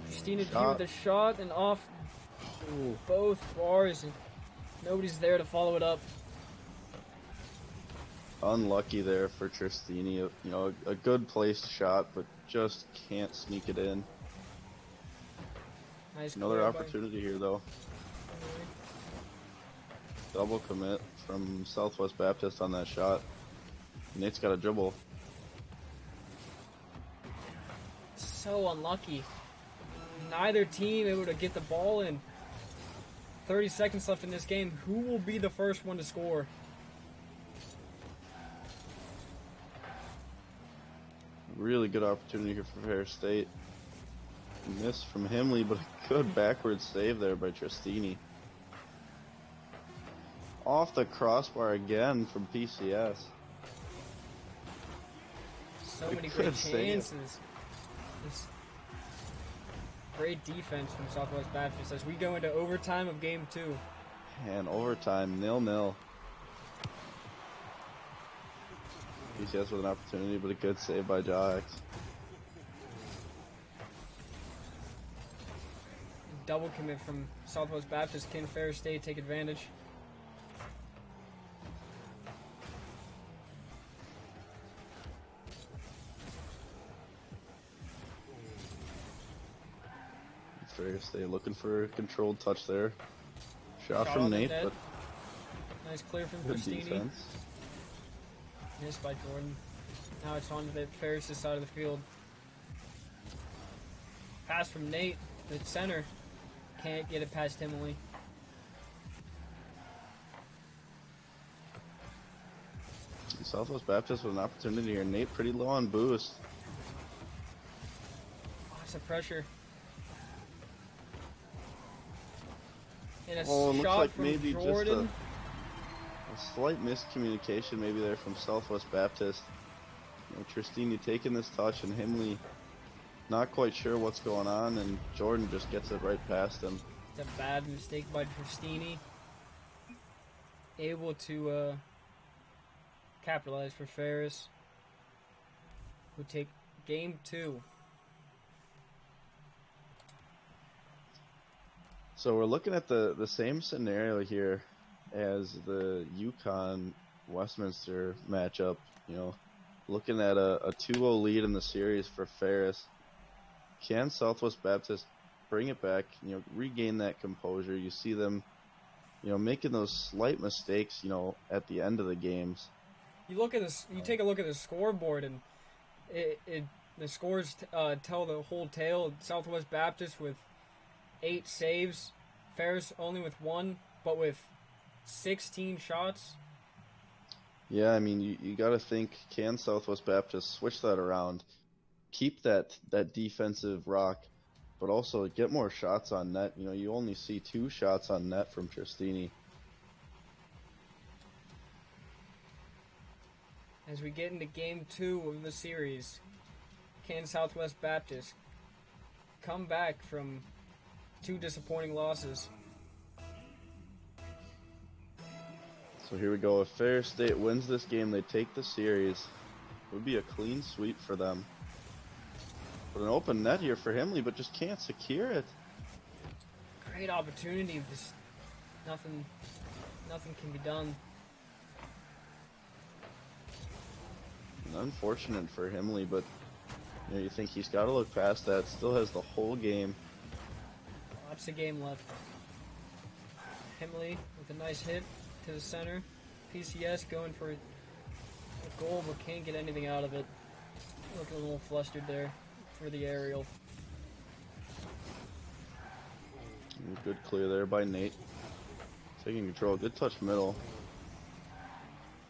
Christina G with a shot and off both bars, and nobody's there to follow it up. Unlucky there for Tristini. You know, a good placed shot, but just can't sneak it in. Nice. Another opportunity here, though. Double commit from Southwest Baptist on that shot. Nate's got a dribble. So unlucky. Neither team able to get the ball in. 30 seconds left in this game. Who will be the first one to score? Really good opportunity here for Ferris State. Miss from Himley, but a good backward save there by Tristini. Off the crossbar again from PCS. So many great chances. Just great defense from Southwest Baptist as we go into overtime of game 2. And overtime, 0-0. PCS with an opportunity, but a good save by Jax. Double commit from Southwest Baptist. Can Ferris State take advantage? Ferris State looking for a controlled touch there. Shot Shot from on the Nate, net. but Nice clear from good Christini. defense. Missed by Jordan. Now it's on the Ferris' side of the field. Pass from Nate to the center. Can't get it past Himley. Southwest Baptist with an opportunity here. Nate pretty low on boost. Lots of pressure. And a Oh, it looks shot like from maybe Jordan. just a slight miscommunication maybe there from Southwest Baptist. You know, Tristini taking this touch and Himley not quite sure what's going on, and Jordan just gets it right past him. It's a bad mistake by Tristini. Able to capitalize for Ferris, who take game 2. So we're looking at the same scenario here as the UConn Westminster matchup. You know, looking at a 2-0 lead in the series for Ferris. Can Southwest Baptist bring it back? You know, regain that composure. You see them, you know, making those slight mistakes, you know, at the end of the games. You look at this. You take a look at the scoreboard, and the scores tell the whole tale. Southwest Baptist with 8 saves, Ferris only with 1, but with 16 shots. Yeah, I mean, you got to think, can Southwest Baptist switch that around, keep that defensive rock, but also get more shots on net? You know, you only see 2 shots on net from Tristini. As we get into game 2 of the series, can Southwest Baptist come back from 2 disappointing losses? So here we go. If Ferris State wins this game, they take the series. It would be a clean sweep for them. But an open net here for Himley, but just can't secure it. Great opportunity, just nothing can be done. And unfortunate for Himley, but you know, you think he's got to look past that. Still has the whole game. Lots of game left. Himley with a nice hit to the center. PCS going for a goal, but can't get anything out of it. Looking a little flustered there for the aerial. Good clear there by Nate. Taking control. Good touch middle.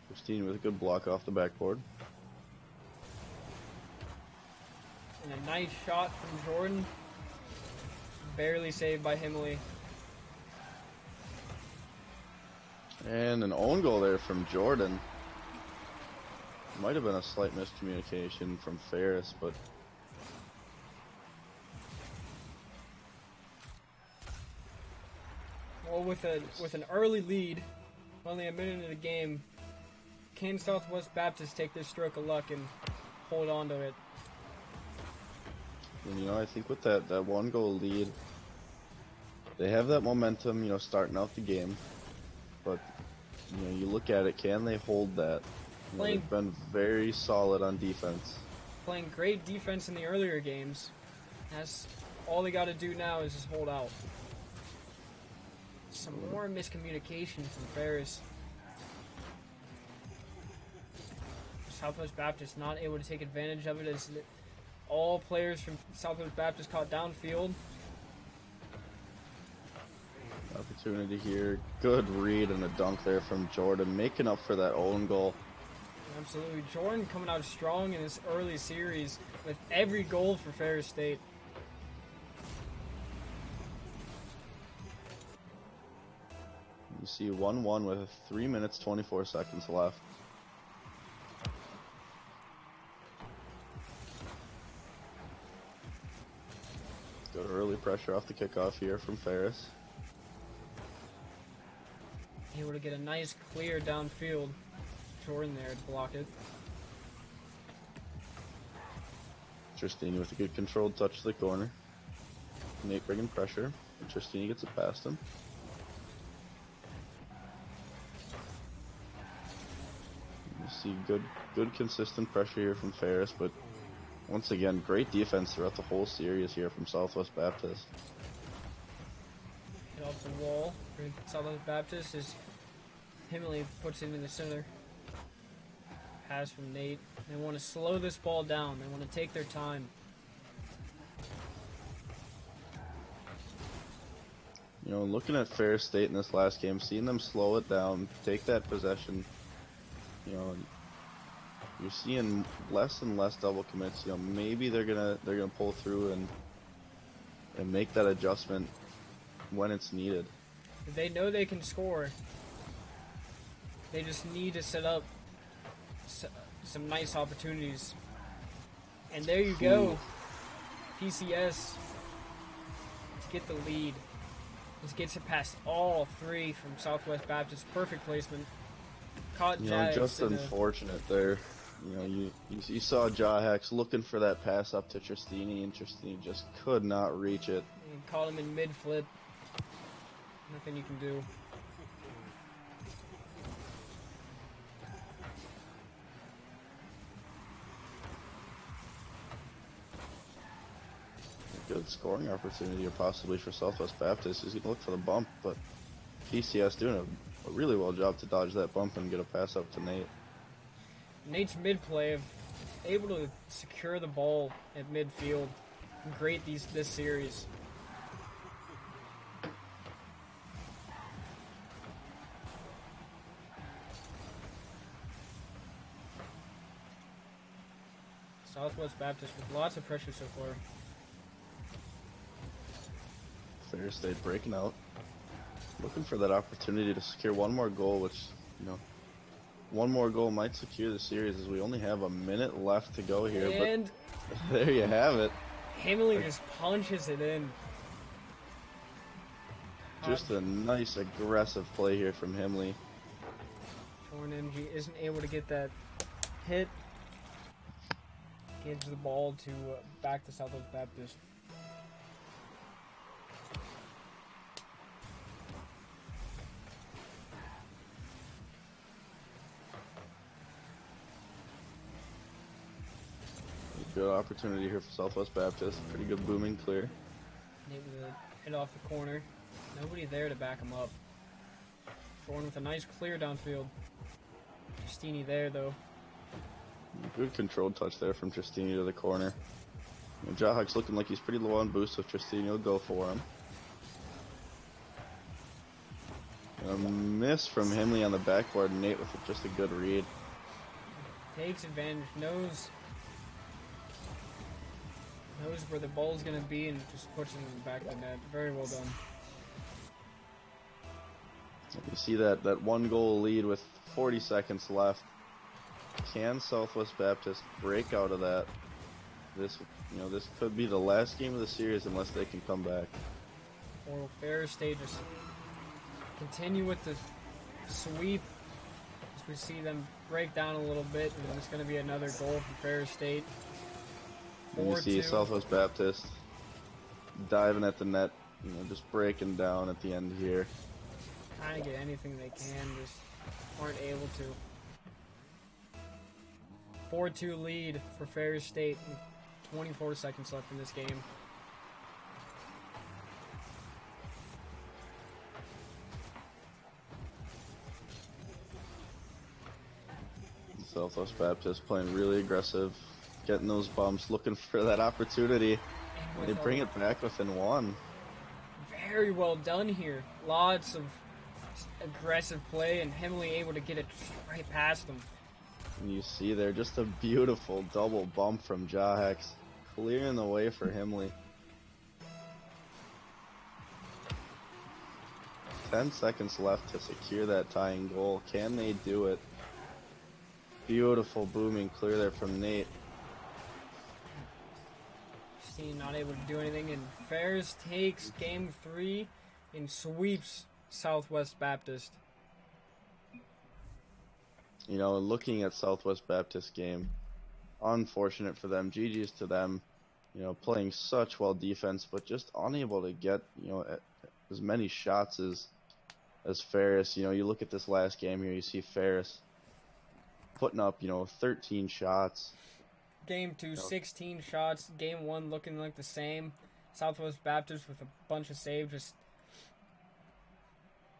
Christine with a good block off the backboard. And a nice shot from Jordan. Barely saved by Himley. And an own goal there from Jordan. Might have been a slight miscommunication from Ferris, but well, with an early lead, only a minute into the game, can Southwest Baptist take this stroke of luck and hold on to it? and, you know, I think with that 1-goal lead, they have that momentum, you know, starting out the game. But you know, you look at it, can they hold that? You know, they've been very solid on defense. Playing great defense in the earlier games. That's all they got to do now is just hold out. Some more miscommunication from Ferris. Southwest Baptist not able to take advantage of it as all players from Southwest Baptist caught downfield. Opportunity here. Good read and a dunk there from Jordan, making up for that own goal. Absolutely. Jordan coming out strong in this early series with every goal for Ferris State. You see 1-1 with 3 minutes 24 seconds left. Good early pressure off the kickoff here from Ferris. Able to get a nice clear downfield. Jordan there to block it. Tristini with a good controlled touch to the corner. Nate bringing pressure. Tristini gets it past him. You see good consistent pressure here from Ferris, but once again, great defense throughout the whole series here from Southwest Baptist. Hit off the wall for Southwest Baptist as Himley puts it in the center. Pass from Nate. They want to slow this ball down. They want to take their time. You know, looking at Ferris State in this last game, seeing them slow it down, take that possession, you know, you're seeing less and less double commits. You know, maybe they're gonna pull through and make that adjustment when it's needed. They know they can score. They just need to set up some nice opportunities. And there you go. PCS to get the lead. This gets it past all three from Southwest Baptist. Perfect placement. Caught Jahex. Just unfortunate there. You know, you saw Jahex looking for that pass up to Tristini, and Tristini just could not reach it. And caught him in mid-flip. Nothing you can do. Good scoring opportunity, or possibly for Southwest Baptist. He's going to look for the bump, but PCS doing a really well job to dodge that bump and get a pass up to Nate. Nate's mid-play, able to secure the ball at midfield. Great this series. Southwest Baptist with lots of pressure so far. Ferris State breaking out, looking for that opportunity to secure one more goal, which, you know, one more goal might secure the series as we only have a minute left to go here. And but there you have it. Himley just punches it in. Just a nice aggressive play here from Himley. Torn MG isn't able to get that hit. Gives the ball to back to Southwest Baptist. Good opportunity here for Southwest Baptist. Pretty good booming clear. Able to hit off the corner. Nobody there to back him up. Jordan with a nice clear downfield. Tristini there though. Good controlled touch there from Tristini to the corner. Jahex looking like he's pretty low on boost, so Tristini will go for him. A miss from Himley on the backboard. Nate with just a good read. Takes advantage, knows where the ball's going to be and just puts it in the back of the net. Very well done. You see that one goal lead with 40 seconds left. Can Southwest Baptist break out of that? This could be the last game of the series unless they can come back. Or will Ferris State just continue with the sweep as we see them break down a little bit, and then it's going to be another goal from Ferris State. You see Southwest Baptist diving at the net, just breaking down at the end here. Trying to get anything they can, just aren't able to. 4-2 lead for Ferris State with 24 seconds left in this game. Southwest Baptist playing really aggressive, getting those bumps, looking for that opportunity. They bring it back within one. Very well done here. Lots of aggressive play, and Himley able to get it right past them. And you see there just a beautiful double bump from Jahex, clearing the way for Himley. 10 seconds left to secure that tying goal. Can they do it? Beautiful booming clear there from Nate. Steen not able to do anything, and Ferris takes game 3 and sweeps Southwest Baptist. You know, looking at Southwest Baptist game, unfortunate for them. GG's to them. You know, playing such well defense, but just unable to get, you know, as many shots as Ferris. You know, you look at this last game here, you see Ferris putting up, you know, 13 shots. Game 2, You know, 16 shots. Game 1 looking like the same. Southwest Baptist with a bunch of saves just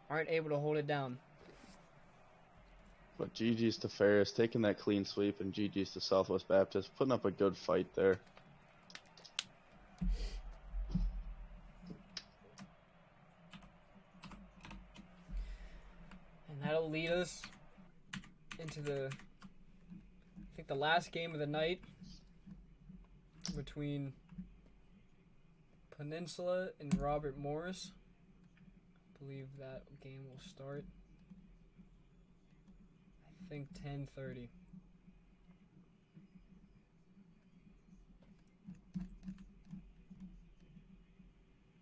aren't able to hold it down. but GG's to Ferris taking that clean sweep, and GG's to Southwest Baptist putting up a good fight there. And that'll lead us into I think the last game of the night between Peninsula and Robert Morris. I believe that game will start, I think, 10:30.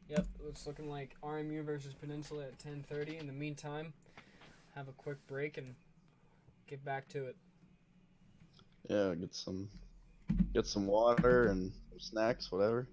Yep, it's looking like RMU versus Peninsula at 10:30. In the meantime, have a quick break and get back to it. Yeah, get some water and some snacks, whatever.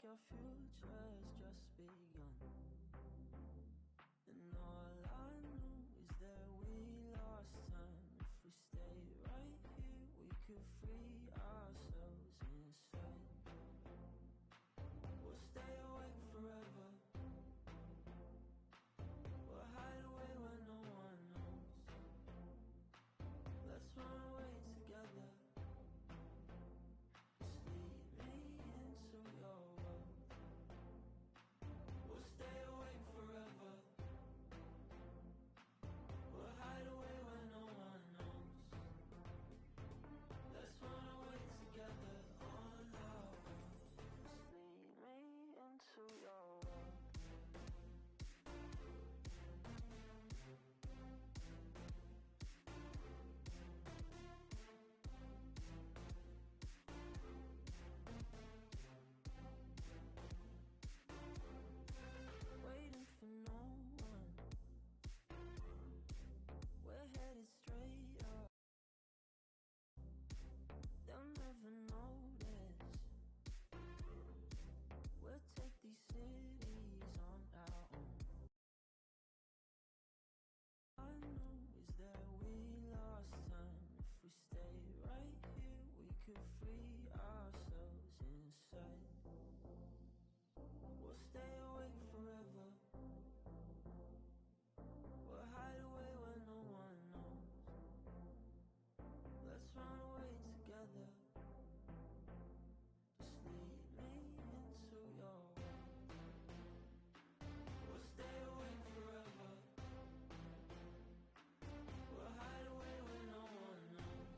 Your future's just begun, and all I know is that we lost time. If we stay right here, we could free ourselves inside. We'll stay awake forever. We'll hide away where no one knows. Let's run away together. Just lead me into your world. We'll stay awake forever. We'll hide away where no one knows. Let's run away together on our own. Just lead me into your world. Waiting for no one. We're headed straight up. They'll never notice. We'll take these cities on our own. I know is that we lost time. If we stay right here, we could free ourselves inside. We'll stay awake forever. We'll hide away where no one knows. Let's run away together. Just lead me into your world. We'll stay awake forever. We'll hide away where no one knows.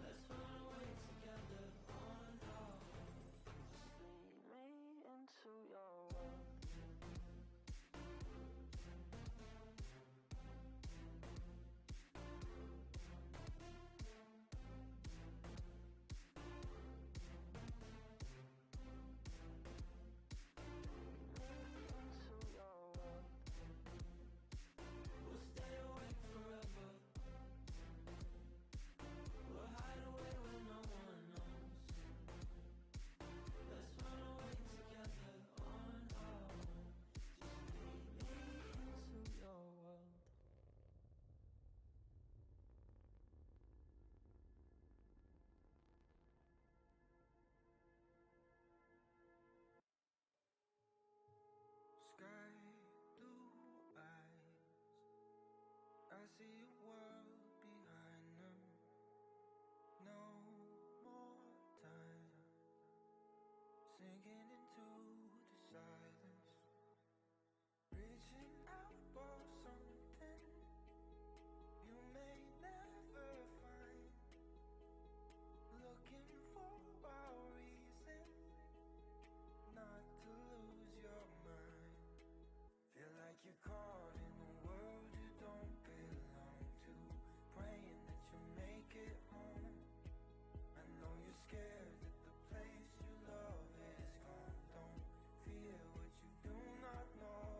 Let's run away together on our own. Just lead me into your world. Into your world. We'll stay awake forever. We'll hide away where no one knows. Let's run away together on our own. Just lead me into your world. Sky blue eyes, I see a world behind them. No more digging into the silence, reaching out for something you may never find, looking for a reason not to lose your mind. Feel like you're caught in a world you don't belong to, praying that you make it home. I know you're scared that the place you love is gone. Don't fear what you do not know.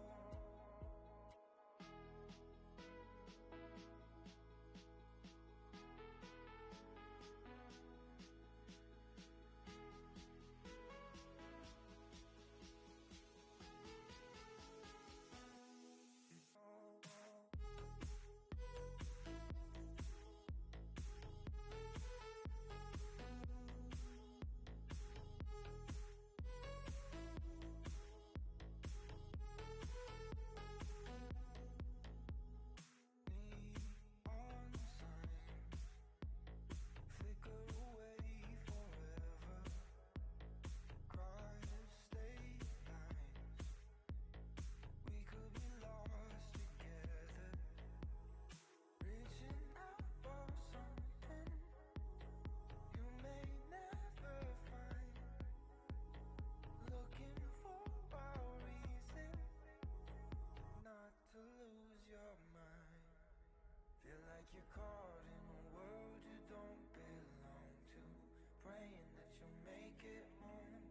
Neon signs flicker away forever. Cross state lines, we could be lost together. Reaching out for something you may never find, looking for a reason not to lose your mind. Feel like you're caught in a world you don't belong to, praying that you'll make it home.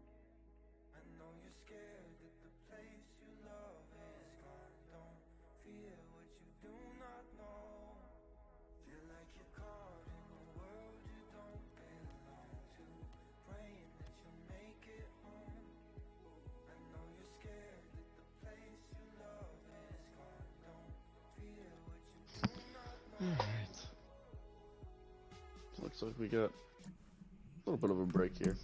I know you're scared that the place you love is gone. Don't fear what you do not know. Feel like you're caught in a world you don't belong to, praying that you'll make it home. I know you're scared that the place you love is gone. Don't fear what you do not know. Alright. Looks like we got a little bit of a break here.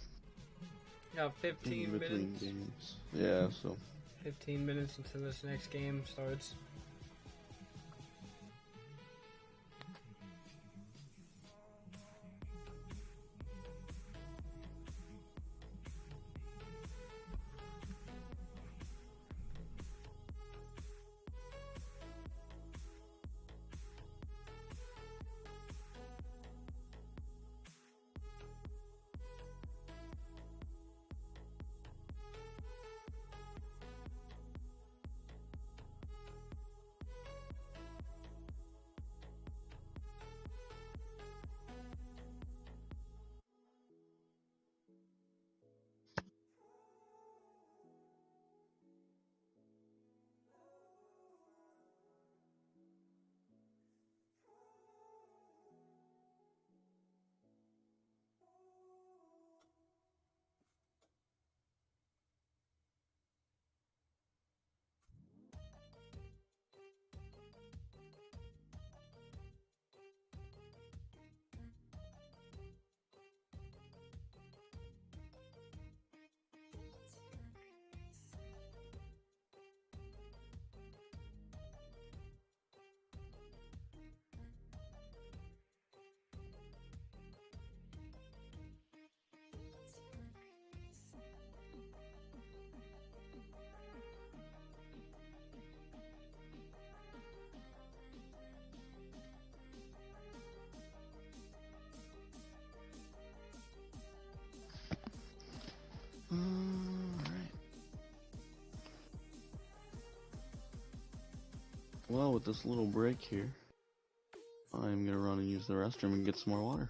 Yeah, In 15 between minutes. games. Yeah, so 15 minutes until this next game starts. alright. Well, with this little break here, I'm gonna run and use the restroom and get some more water.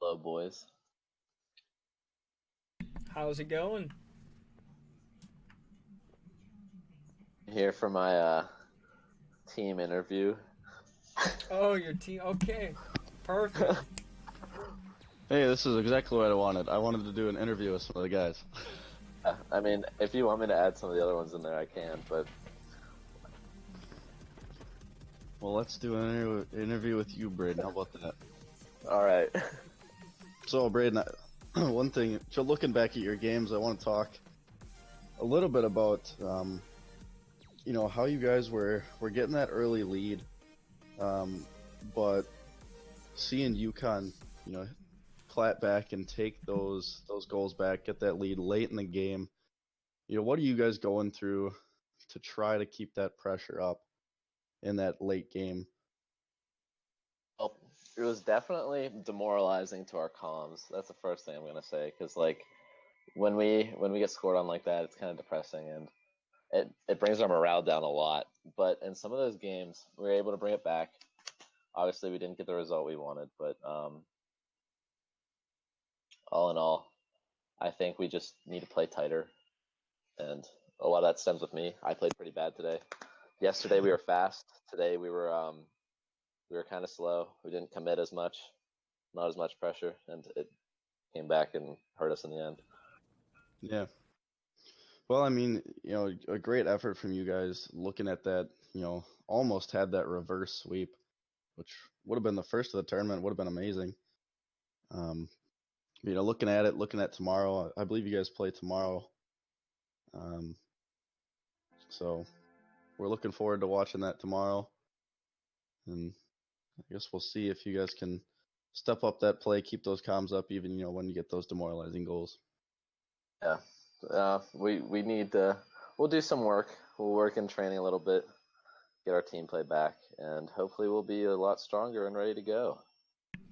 Hello, boys. How's it going? Here for my team interview. Oh, your team. Okay, perfect. Hey, this is exactly what I wanted. I wanted to do an interview with some of the guys. I mean, if you want me to add some of the other ones in there, I can. But Well, let's do an interview with you, Braden. How about that? all right. So, Braden, one thing, so looking back at your games, I want to talk a little bit about, how you guys were getting that early lead, but seeing UConn, clap back and take those goals back, get that lead late in the game. What are you guys going through to try to keep that pressure up in that late game? Well, it was definitely demoralizing to our comms. That's the first thing I'm gonna say, because like when we get scored on like that, it's kind of depressing and it brings our morale down a lot. But in some of those games, we were able to bring it back. Obviously, we didn't get the result we wanted, but all in all, I think we just need to play tighter, and a lot of that stems with me. I played pretty bad today. Yesterday we were fast. Today we were kind of slow. We didn't commit as much, not as much pressure, and it came back and hurt us in the end. Yeah. Well, I mean, a great effort from you guys looking at that, almost had that reverse sweep, which would have been the first of the tournament, would have been amazing. Um, looking at it, looking at tomorrow, I believe you guys play tomorrow. Um, so we're looking forward to watching that tomorrow. And I guess we'll see if you guys can step up that play, keep those comms up, even, when you get those demoralizing goals. Yeah, we need to. We'll do some work. We'll work in training a little bit, get our team play back, and hopefully we'll be a lot stronger and ready to go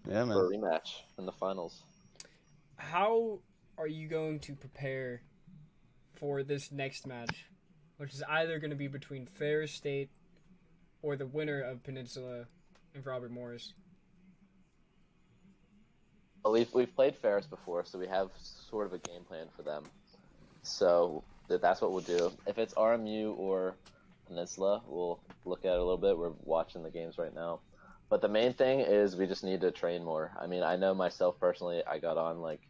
Yeah, for man. a rematch in the finals. How are you going to prepare for this next match, which is either going to be between Ferris State or the winner of Peninsula and Robert Morris? Well, we've played Ferris before, so we have sort of a game plan for them. So that's what we'll do. If it's RMU or Peninsula, we'll look at it a little bit. We're watching the games right now. But the main thing is we just need to train more. I mean, I know myself personally, I got on like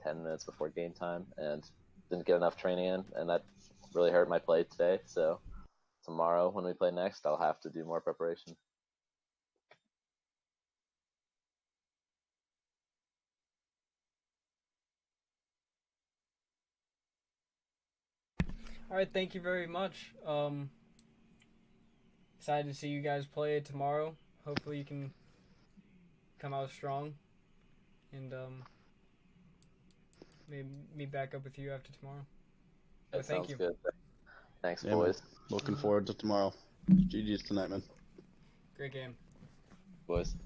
10 minutes before game time and didn't get enough training in, and that really hurt my play today. So tomorrow when we play next, I'll have to do more preparation. All right, thank you very much. Excited to see you guys play tomorrow. Hopefully, you can come out strong, and maybe meet back up with you after tomorrow. That But thank sounds you. good. Thanks, Yeah, man. boys. Looking forward to tomorrow. GG's tonight, man. Great game. Boys.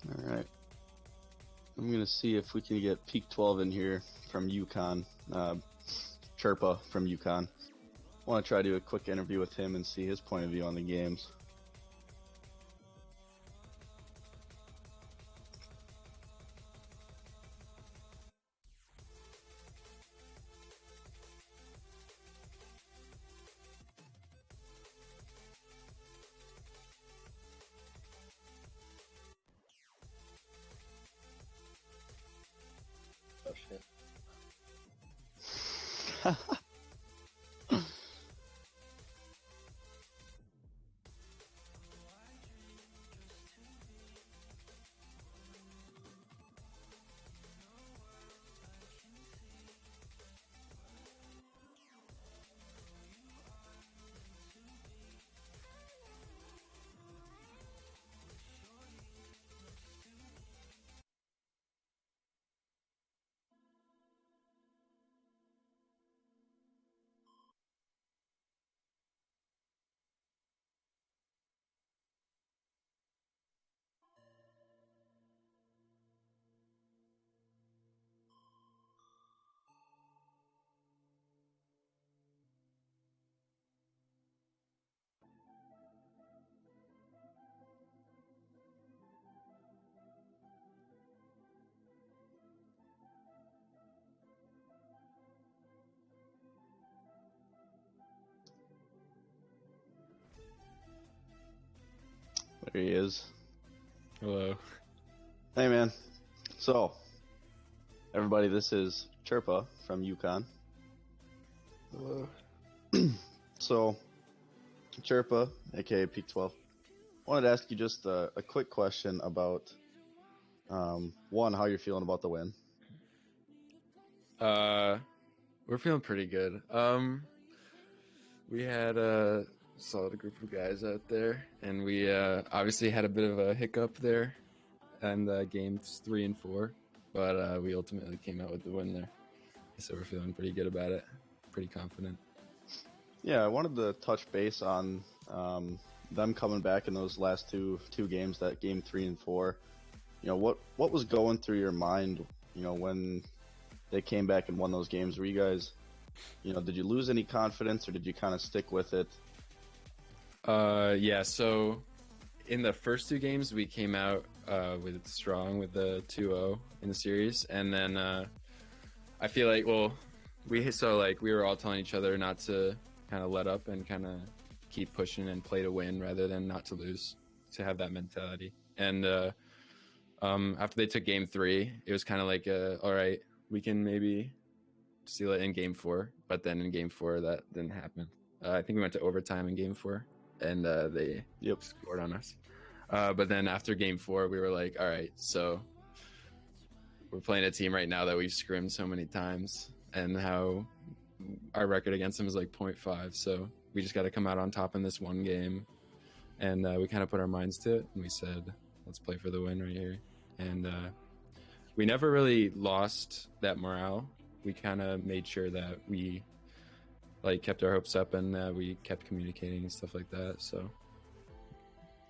All right. I'm going to see if we can get Peak 12 in here from UConn. Chirpa from UConn. I want to try to do a quick interview with him and see his point of view on the games. Oh shit. Here he is. Hello. Hey, man. So, everybody, this is Chirpa from Yukon. Hello. So, Chirpa, aka Peak 12, wanted to ask you just a quick question about one, how you're feeling about the win. We're feeling pretty good. We had a solid group of guys out there, and we obviously had a bit of a hiccup there in games 3 and 4, but we ultimately came out with the win there. So we're feeling pretty good about it, pretty confident. Yeah, I wanted to touch base on them coming back in those last two games, that game 3 and 4. You know, what was going through your mind, you know, when they came back and won those games? Were you guys, you know, did you lose any confidence, or did you kind of stick with it? Yeah, so in the first 2 games, we came out with strong with the 2-0 in the series, and then I feel like, we were all telling each other not to kind of let up and kind of keep pushing and play to win rather than not to lose, to have that mentality. And after they took game 3, it was kind of like, all right, we can maybe seal it in game 4, but then in game 4 that didn't happen. I think we went to overtime in game 4, and they scored on us. But then after game 4, we were like, all right, so we're playing a team right now that we've scrimmed so many times, and how our record against them is like 0.5. So we just got to come out on top in this one game. And we kind of put our minds to it, and we said, let's play for the win right here. And we never really lost that morale. We kind of made sure that we kept our hopes up, and we kept communicating and stuff like that. So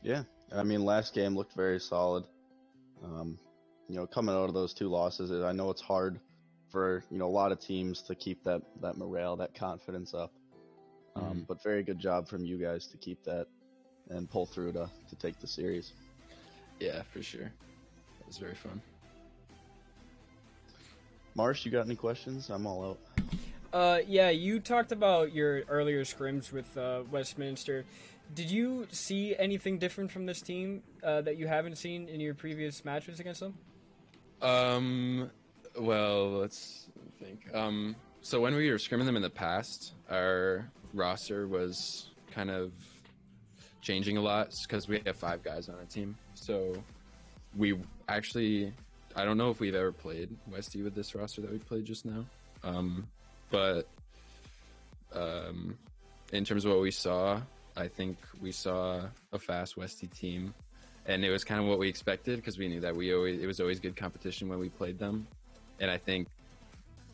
Yeah, I mean, last game looked very solid. You know, coming out of those 2 losses, I know it's hard for, you know, a lot of teams to keep that morale, that confidence up. But very good job from you guys to keep that and pull through to take the series. yeah, for sure, it was very fun. Marsh, you got any questions? I'm all out. Yeah, you talked about your earlier scrims with Westminster. Did you see anything different from this team that you haven't seen in your previous matches against them? Well, let's think. So when we were scrimming them in the past, our roster was kind of changing a lot because we have 5 guys on our team. So we actually, I don't know if we've ever played Westy with this roster that we played just now. But in terms of what we saw, I think we saw a fast Westy team, and it was kind of what we expected because we knew that it was always good competition when we played them. And I think,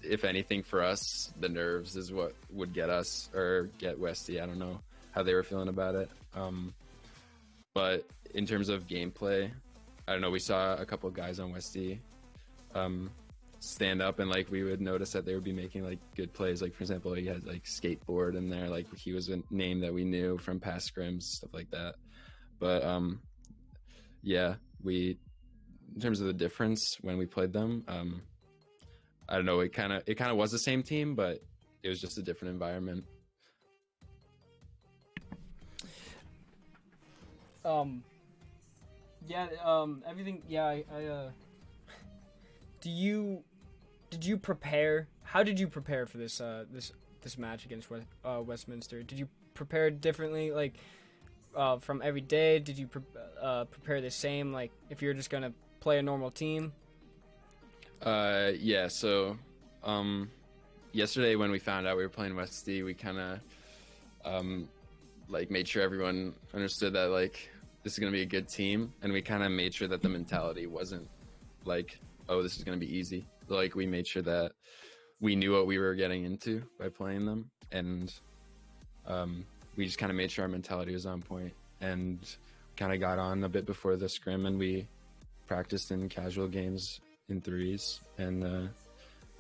if anything, for us, the nerves is what would get us or get Westy. I don't know how they were feeling about it. But in terms of gameplay, I don't know. We saw a couple of guys on Westy stand up, and we would notice that they would be making good plays. Like, for example, he had skateboard in there. He was a name that we knew from past scrims, stuff like that. But yeah, in terms of the difference when we played them, I don't know. It kind of was the same team, but it was just a different environment. Yeah, everything. Yeah, I did you prepare? How did you prepare for this this match against Westminster? Did you prepare differently, from every day? Did you prepare the same, if you're just gonna play a normal team? Yeah. So, yesterday when we found out we were playing Westy, we kind of made sure everyone understood that this is gonna be a good team, and we kind of made sure that the mentality wasn't oh, this is gonna be easy. We made sure that we knew what we were getting into by playing them, and we just kind of made sure our mentality was on point, and kind of got on a bit before the scrim, and we practiced in casual games in threes, and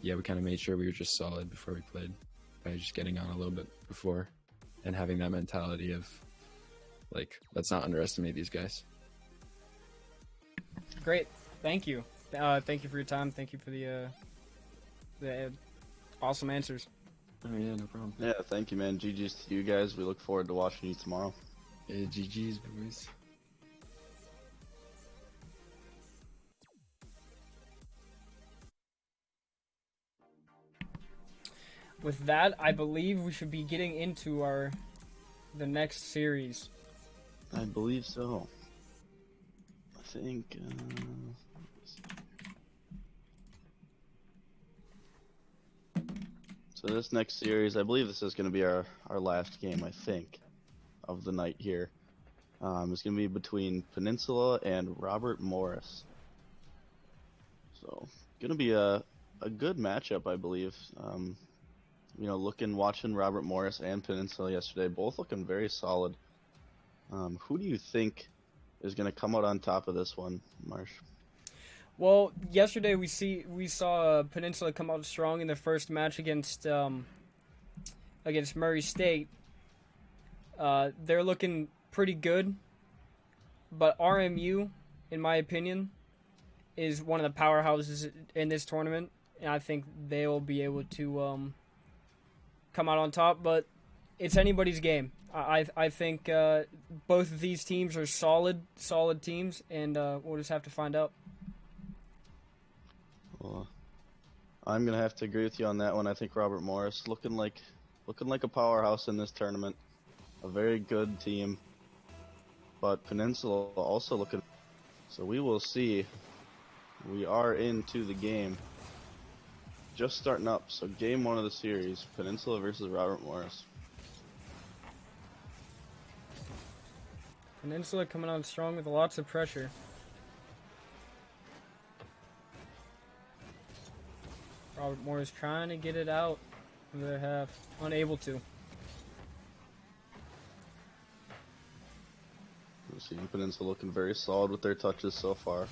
yeah, we kind of made sure we were just solid before we played by just getting on a little bit before and having that mentality of let's not underestimate these guys. Great, thank you. Thank you for your time. Thank you for the awesome answers. Oh yeah, no problem. Yeah, thank you, man. GG's to you guys. We look forward to watching you tomorrow. GG's, boys. with that, I believe we should be getting into the next series. I believe so. I think. So this next series, I believe this is going to be our last game, I think, of the night here. It's going to be between Peninsula and Robert Morris. So, going to be a good matchup, I believe. Watching Robert Morris and Peninsula yesterday, both looking very solid. Who do you think is going to come out on top of this one, Marsh? Well, yesterday we saw Peninsula come out strong in their first match against Murray State. They're looking pretty good, but RMU, in my opinion, is one of the powerhouses in this tournament, and I think they will be able to come out on top. But it's anybody's game. I think both of these teams are solid teams, and we'll just have to find out. Well, I'm gonna have to agree with you on that one. I think Robert Morris looking like a powerhouse in this tournament, a very good team. But Peninsula also looking. So we will see. We are into the game. Just starting up. So game 1 of the series, Peninsula versus Robert Morris. Peninsula coming on strong with lots of pressure. Robert Morris trying to get it out of their half. Unable to. We're seeing Peninsula looking very solid with their touches so far.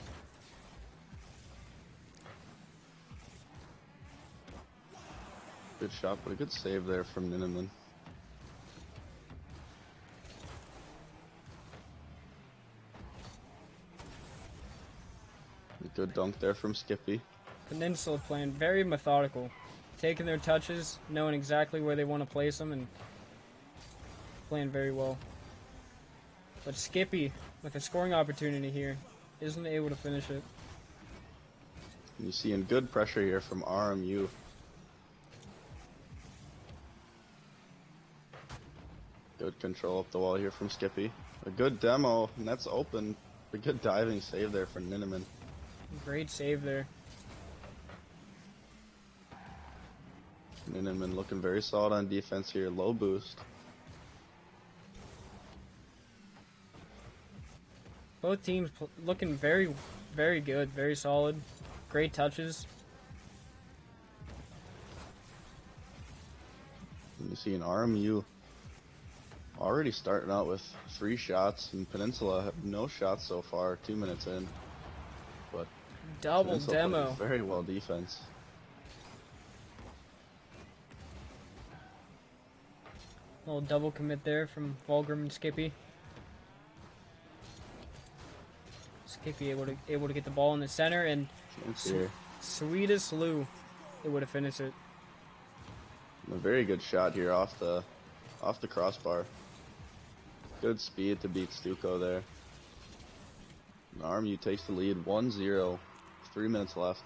Good shot, but a good save there from Ninneman. Good dunk there from Skippy. Peninsula playing very methodical. Taking their touches, knowing exactly where they want to place them, and playing very well. But Skippy, with a scoring opportunity here, isn't able to finish it. You're seeing good pressure here from RMU. Good control up the wall here from Skippy. A good demo, and that's open. A good diving save there for Ninneman. Great save there. Ninneman looking very solid on defense here. Low boost. Both teams looking very, very good, very solid. Great touches. And you see an RMU already starting out with 3 shots, and Peninsula have no shots so far, 2 minutes in. But Double Peninsula demo. playing very well defense. Little double commit there from Volgrim and Skippy. Skippy able to get the ball in the center, and Here. Sweetest Lou able to finish it. A very good shot here off the crossbar. Good speed to beat Stuco there. And RMU takes the lead 1-0. 3 minutes left.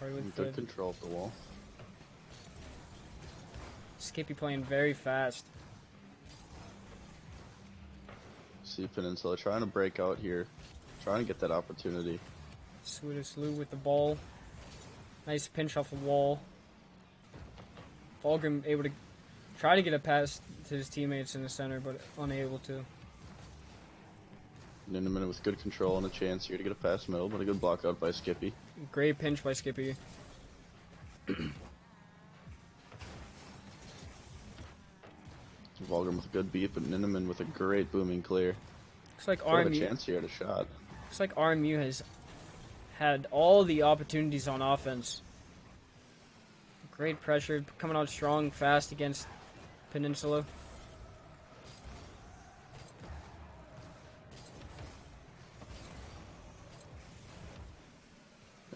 With Good the control of the wall. Skippy playing very fast. See Peninsula trying to break out here. Trying to get that opportunity. Sweetest Lou with the ball. Nice pinch off the wall. Volgrim able to try to get a pass to his teammates in the center, but unable to. Ninneman with good control and a chance here to get a pass middle, but a good block out by Skippy. Great pinch by Skippy. Volgrim with a good beat, but Ninneman with a great booming clear. Looks like Could have a RMU. chance here at a shot. Looks like RMU has had all the opportunities on offense. Great pressure, coming out strong, fast against Peninsula.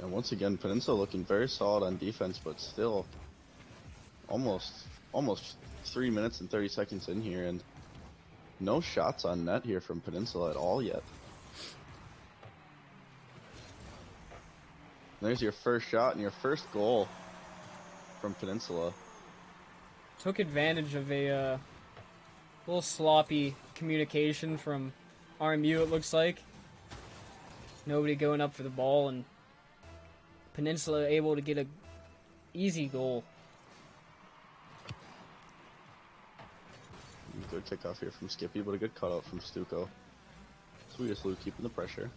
And once again, Peninsula looking very solid on defense, but still almost 3 minutes and 30 seconds in here, and no shots on net here from Peninsula at all yet. There's your first shot and your first goal from Peninsula. Took advantage of a little sloppy communication from RMU, it looks like. Nobody going up for the ball, and Peninsula able to get a easy goal. Good kickoff here from Skippy, but a good cutout from Stuco. Sweetest Lou keeping the pressure.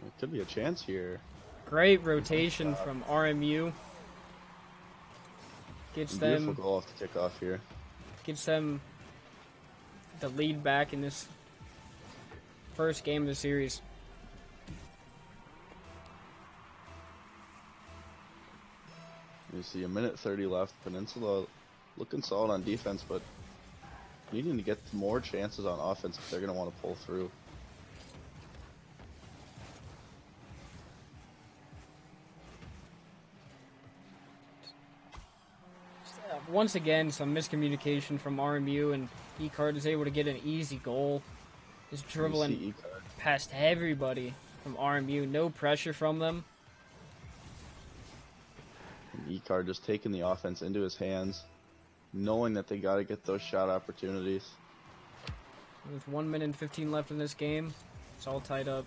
It could be a chance here. Great rotation from RMU. Gets Beautiful them goal off the kickoff here. the lead back in this first game of the series. You see a minute 30 left. Peninsula looking solid on defense, but needing to get more chances on offense if they're going to want to pull through. Once again, some miscommunication from RMU, and Ecard is able to get an easy goal. Just You dribbling see Ecard. past everybody from RMU. No pressure from them. And Ecard just taking the offense into his hands, knowing that they got to get those shot opportunities. With 1 minute and 15 left in this game, it's all tied up.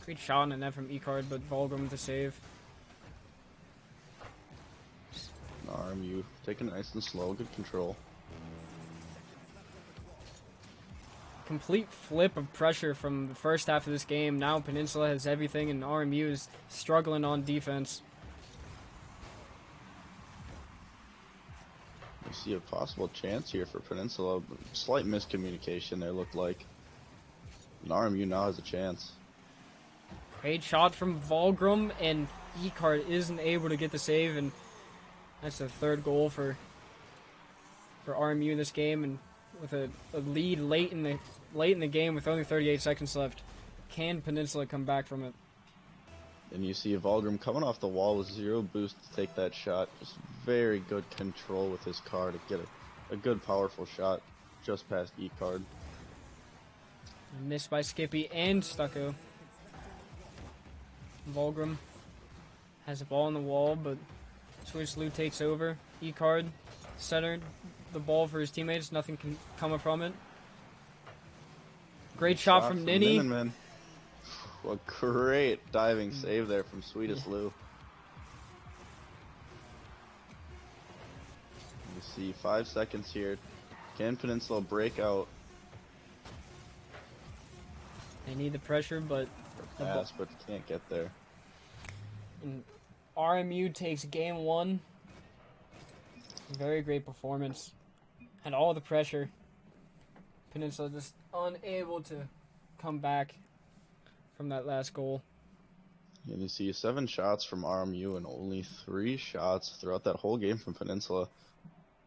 Great shot on the net from Ecard, but Volgrim with the save. RMU taking it nice and slow, good control. Complete flip of pressure from the first half of this game. Now Peninsula has everything, and RMU is struggling on defense. We see a possible chance here for Peninsula. But slight miscommunication there looked like. And RMU now has a chance. Great shot from Volgrim, and Ecard isn't able to get the save, and that's the third goal for RMU in this game, and with a lead late in the game with only 38 seconds left. Can Peninsula come back from it? And you see Volgrim coming off the wall with zero boost to take that shot. Just very good control with his car to get a good powerful shot just past E-card. Missed by Skippy and Stucco. Volgrim has the ball on the wall, but Swiss Lou takes over. E-card centered the ball for his teammates. Nothing can come from it. Great shot from Ninny. Ninenman. A great diving save there from Sweetest Lou. You see 5 seconds here. Can Peninsula break out? They need the pressure, but the ball. Pass, but can't get there. And RMU takes game one. Very great performance. Had all the pressure. Peninsula just unable to come back from that last goal. And you see 7 shots from RMU and only 3 shots throughout that whole game from Peninsula.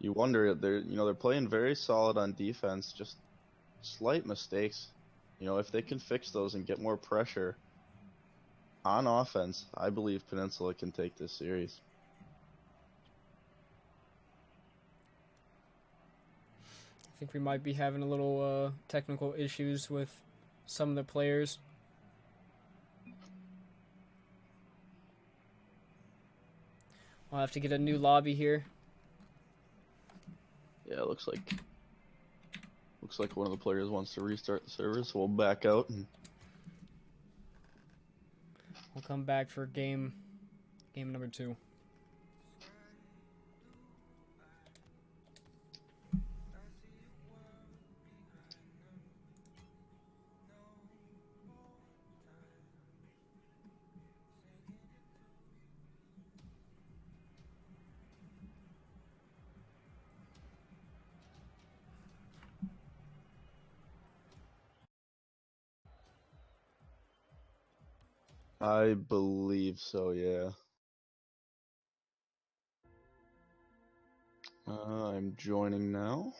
You wonder, they're playing very solid on defense, just slight mistakes. If they can fix those and get more pressure on offense, I believe Peninsula can take this series. I think we might be having a little technical issues with some of the players. I'll have to get a new lobby here. Yeah, it looks like one of the players wants to restart the server, so we'll back out and We'll come back for game number 2. I believe so, yeah. I'm joining now.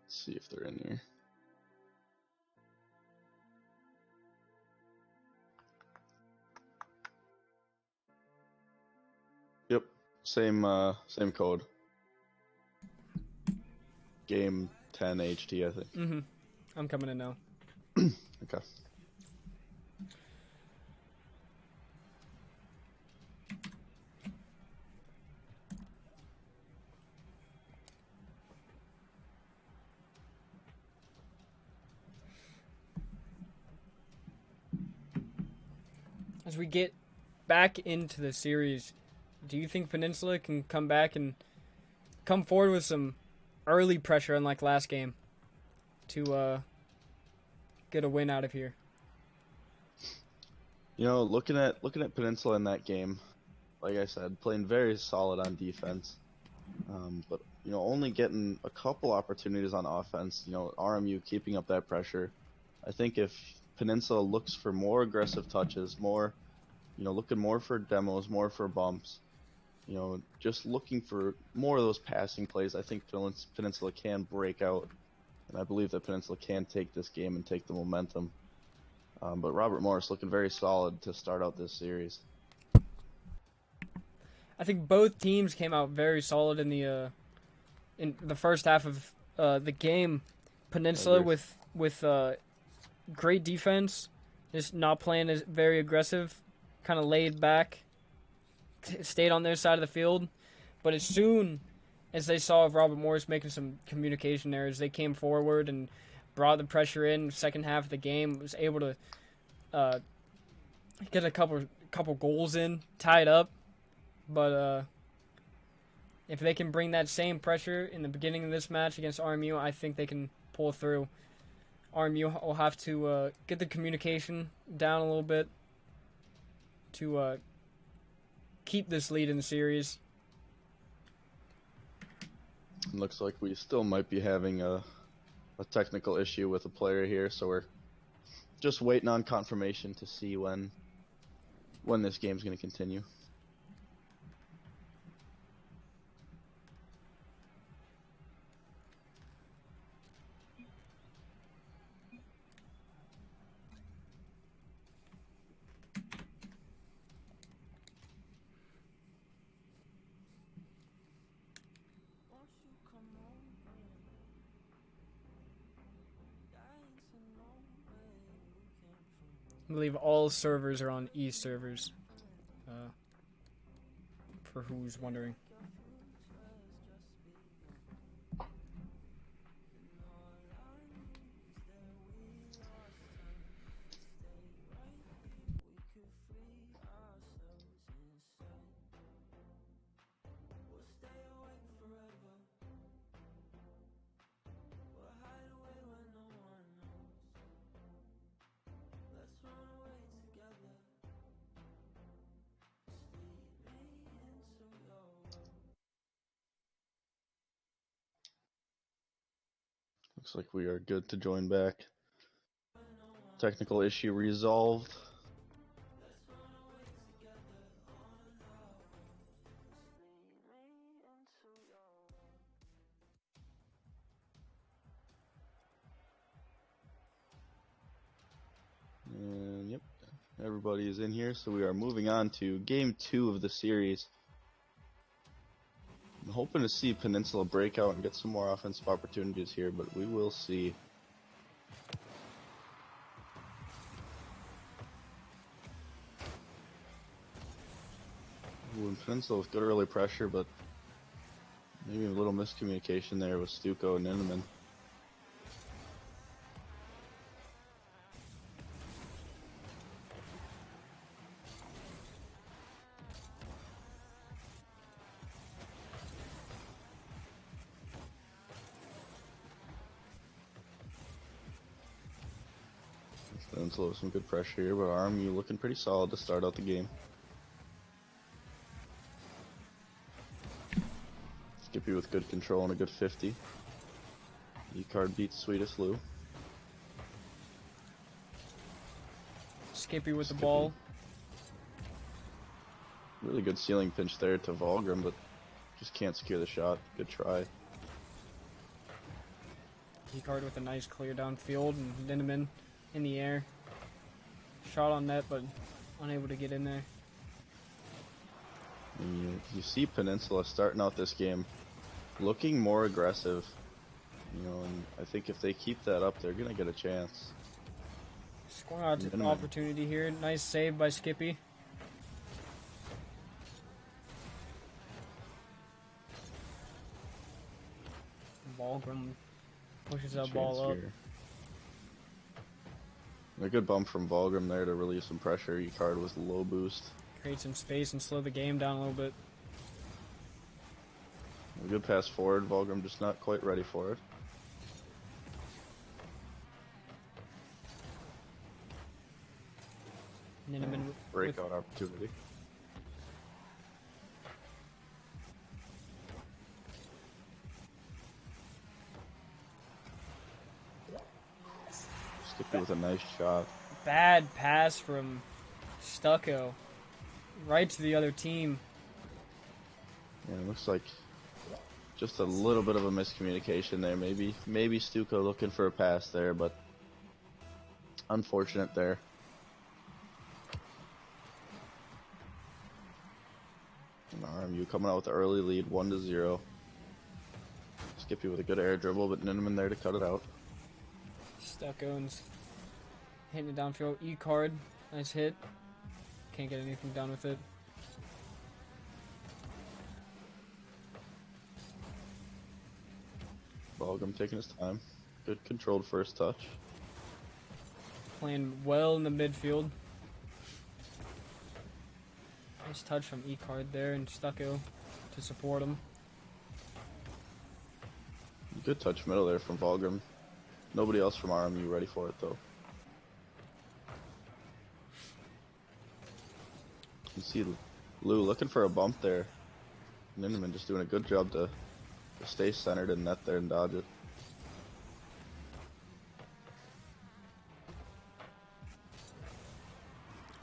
Let's see if they're in here. Yep, same code. Game 10 HT, I think. Mm-hmm. I'm coming in now. Okay. As we get back into the series, do you think Peninsula can come back and come forward with some early pressure, unlike last game, to get a win out of here? You know, looking at Peninsula in that game, like I said, playing very solid on defense, but you know, only getting a couple opportunities on offense. You know, RMU keeping up that pressure. I think if Peninsula looks for more aggressive touches, more, you know, looking more for demos, more for bumps, you know, just looking for more of those passing plays, I think Peninsula can break out, and I believe that Peninsula can take this game and take the momentum. But Robert Morris looking very solid to start out this series. I think both teams came out very solid in the first half of the game. Peninsula agree. with great defense, just not playing as very aggressive, kind of laid back, stayed on their side of the field. But as soon as they saw Robert Morris making some communication errors, they came forward and brought the pressure in. Second half of the game, was able to get a couple goals in, tie it up. But if they can bring that same pressure in the beginning of this match against RMU, I think they can pull through. RMU will have to get the communication down a little bit to keep this lead in the series. Looks like we still might be having a technical issue with a player here, so we're just waiting on confirmation to see when this game's going to continue. I believe all servers are on E servers. For who's wondering. Looks like we are good to join back. Technical issue resolved. And yep, everybody is in here, so we are moving on to game 2 of the series. I'm hoping to see Peninsula break out and get some more offensive opportunities here, but we will see. Ooh, and Peninsula with good early pressure, but maybe a little miscommunication there with Stuco and Inman. Peninsula with some good pressure here, but RMU looking pretty solid to start out the game. Skippy with good control and a good 50. E-card beats Sweetest Lou. Skippy with the ball. Really good ceiling pinch there to Volgrim, but just can't secure the shot. Good try. Keycard with a nice clear downfield, and Lindemann in the air. Shot on net, but unable to get in there. And you see Peninsula starting out this game looking more aggressive. You know, and I think if they keep that up, they're gonna get a chance. Scoring out Minimum. opportunity here. Nice save by Skippy. Volgrim pushes that ball Chance up. here. A good bump from Volgrim there to relieve some pressure. Ecard with low boost. Create some space and slow the game down a little bit. A good pass forward. Volgrim just not quite ready for it. Ninneman with Breakout opportunity. Skippy with a nice shot. bad pass from Stucco right to the other team. Yeah, it looks like just a little bit of a miscommunication there. Maybe Stuco looking for a pass there, but unfortunate there. And RMU coming out with the early lead, 1-0. Skippy with a good air dribble, but Ninneman there to cut it out. Stucco's hitting it downfield. E-card, nice hit. Can't get anything done with it. Volgrim taking his time. Good controlled first touch. Playing well in the midfield. Nice touch from E-card there and Stucco to support him. Good touch middle there from Volgrim. Nobody else from RMU ready for it though. You see Lou looking for a bump there. Ninneman just doing a good job to stay centered in net there and dodge it.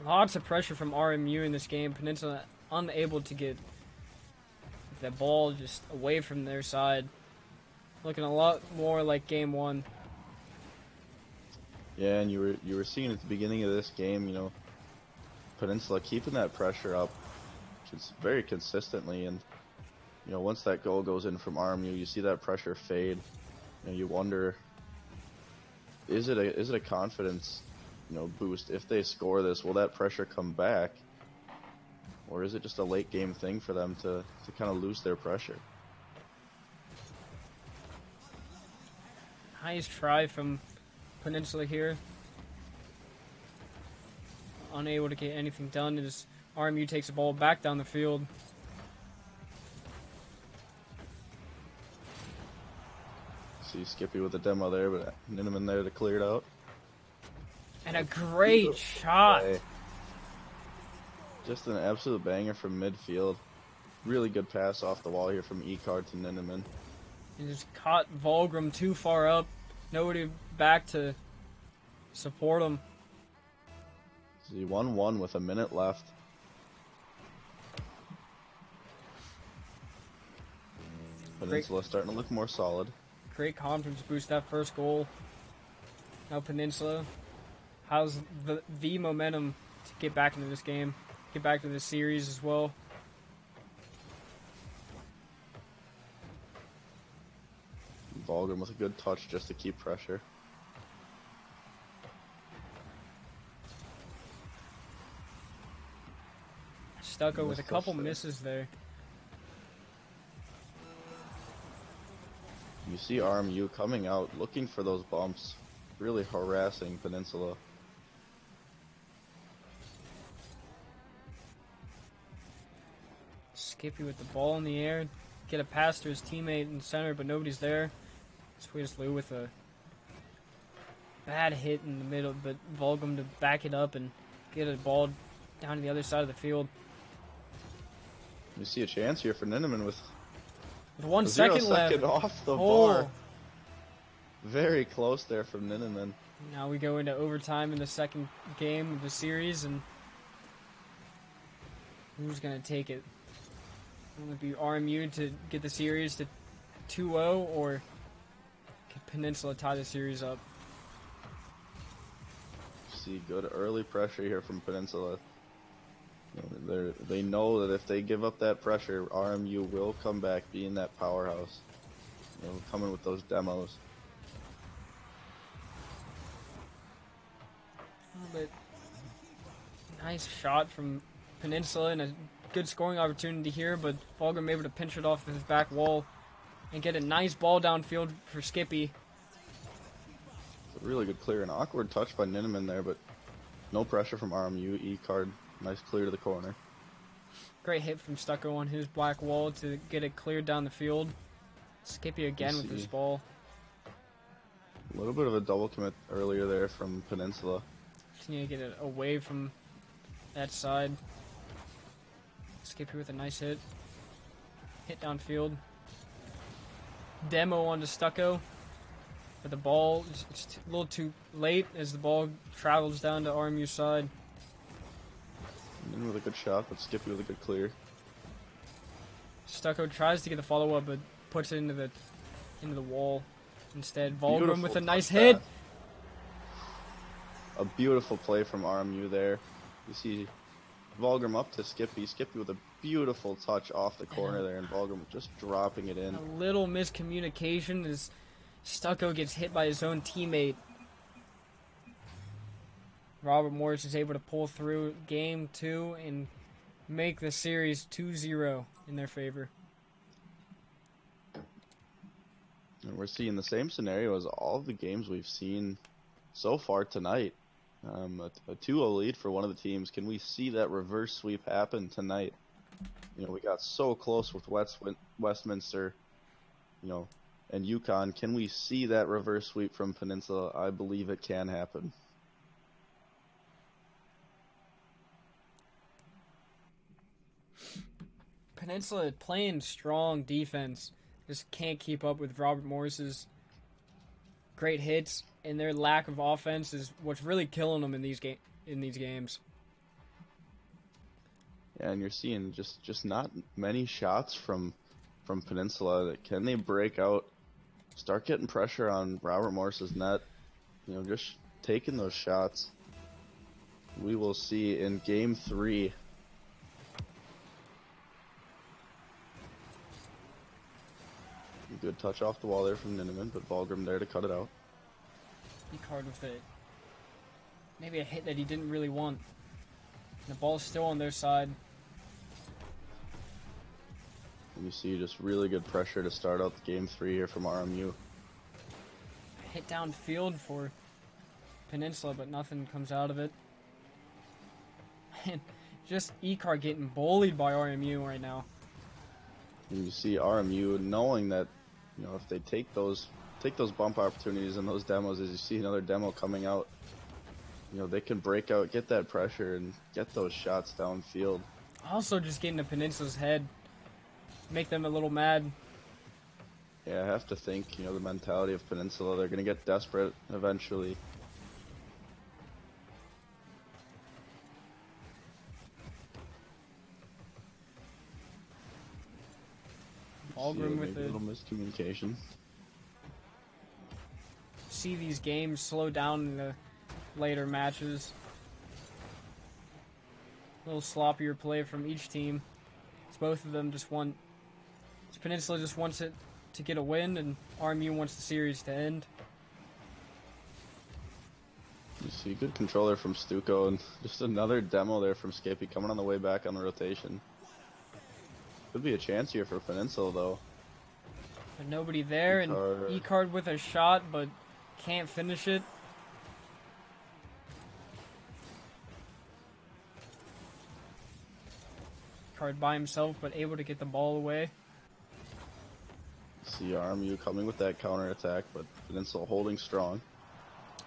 Lots of pressure from RMU in this game. Peninsula unable to get the ball just away from their side. Looking a lot more like game one. Yeah, and you were seeing at the beginning of this game, you know, Peninsula keeping that pressure up just very consistently, and you know, once that goal goes in from RMU, you see that pressure fade. You know, you wonder, is it a confidence, you know, boost? If they score this, will that pressure come back, or is it just a late game thing for them to kind of lose their pressure? Nice try from Peninsula here. Unable to get anything done as RMU takes the ball back down the field. See Skippy with the demo there, but Ninneman there to clear it out. And a great shot. Play. Just an absolute banger from midfield. Really good pass off the wall here from Ecard to Ninneman. And just caught Volgrim too far up. Nobody back to support him. See 1-1 with a minute left. Peninsula starting to look more solid. Great confidence boost that first goal. Now Peninsula has the momentum to get back into this game, get back to this series as well. Volgrim with a good touch just to keep pressure. Stucco with a Missed couple touch there. misses there. You see RMU coming out looking for those bumps, really harassing Peninsula. Skippy with the ball in the air, get a pass to his teammate in center, but nobody's there. Swedish Lou with a bad hit in the middle, but Volgrim to back it up and get a ball down to the other side of the field. You see a chance here for Ninneman with With 1 0 second left. second off the Oh. bar. Very close there from Ninneman. Now we go into overtime in the second game of the series, and who's going to take it? Will it be RMU to get the series to 2-0, or can Peninsula tie the series up? See good early pressure here from Peninsula. You know, they know that if they give up that pressure, RMU will come back being that powerhouse. coming with those demos. But nice shot from Peninsula and a good scoring opportunity here, but Fulgrim able to pinch it off his back wall and get a nice ball downfield for Skippy. It's a really good clear. An awkward touch by Niniman there, but no pressure from RMU. E-card, nice clear to the corner. Great hit from Stucco on his black wall to get it cleared down the field. Skippy again with this ball. A little bit of a double commit earlier there from Peninsula. Just need to get it away from that side. Skippy with a nice hit. Hit downfield. Demo onto Stucco. But the ball is a little too late as the ball travels down to RMU's side. And with a good shot, but Skippy with a good clear. Stucco tries to get the follow-up, but puts it into the wall. Instead, Fulgrim Beautiful with a nice touch hit. pass. A beautiful play from RMU there. You see Fulgrim up to Skippy. Skippy with a beautiful touch off the corner there, and Fulgrim just dropping it in. A little miscommunication as Stucco gets hit by his own teammate. Robert Morris is able to pull through game 2 and make the series 2-0 in their favor. And we're seeing the same scenario as all of the games we've seen so far tonight. A 2-0 lead for one of the teams. Can we see that reverse sweep happen tonight? We got so close with Westminster, and UConn. Can we see that reverse sweep from Peninsula? I believe it can happen. Peninsula playing strong defense. Just can't keep up with Robert Morris's great hits, and their lack of offense is what's really killing them in these games. Yeah, and you're seeing just not many shots from Peninsula. Can they break out, start getting pressure on Robert Morris's net? Just taking those shots. We will see in game 3. Good touch off the wall there from Niniman, but Fulgrim there to cut it out. E-card with it. Maybe a hit that he didn't really want. The ball's still on their side. And you see just really good pressure to start out the game 3 here from RMU. Hit downfield for Peninsula, but nothing comes out of it. And just E-card getting bullied by RMU right now. And you see RMU knowing that, if they take those bump opportunities and those demos, as you see another demo coming out, they can break out, get that pressure, and get those shots downfield. Also just getting to Peninsula's head. Make them a little mad. Yeah, I have to think, the mentality of Peninsula, they're going to get desperate eventually. Fulgrim with a it. little miscommunication. See these games slow down in the later matches. A little sloppier play from each team. It's both of them Peninsula just wants it to get a win, and RMU wants the series to end. You see good controller from Stucco, and just another demo there from Skippy coming on the way back on the rotation. Could be a chance here for Peninsula, though. But nobody there, and E-card with a shot, but can't finish it. E-card by himself, but able to get the ball away. See RMU coming with that counter attack, but Peninsula holding strong.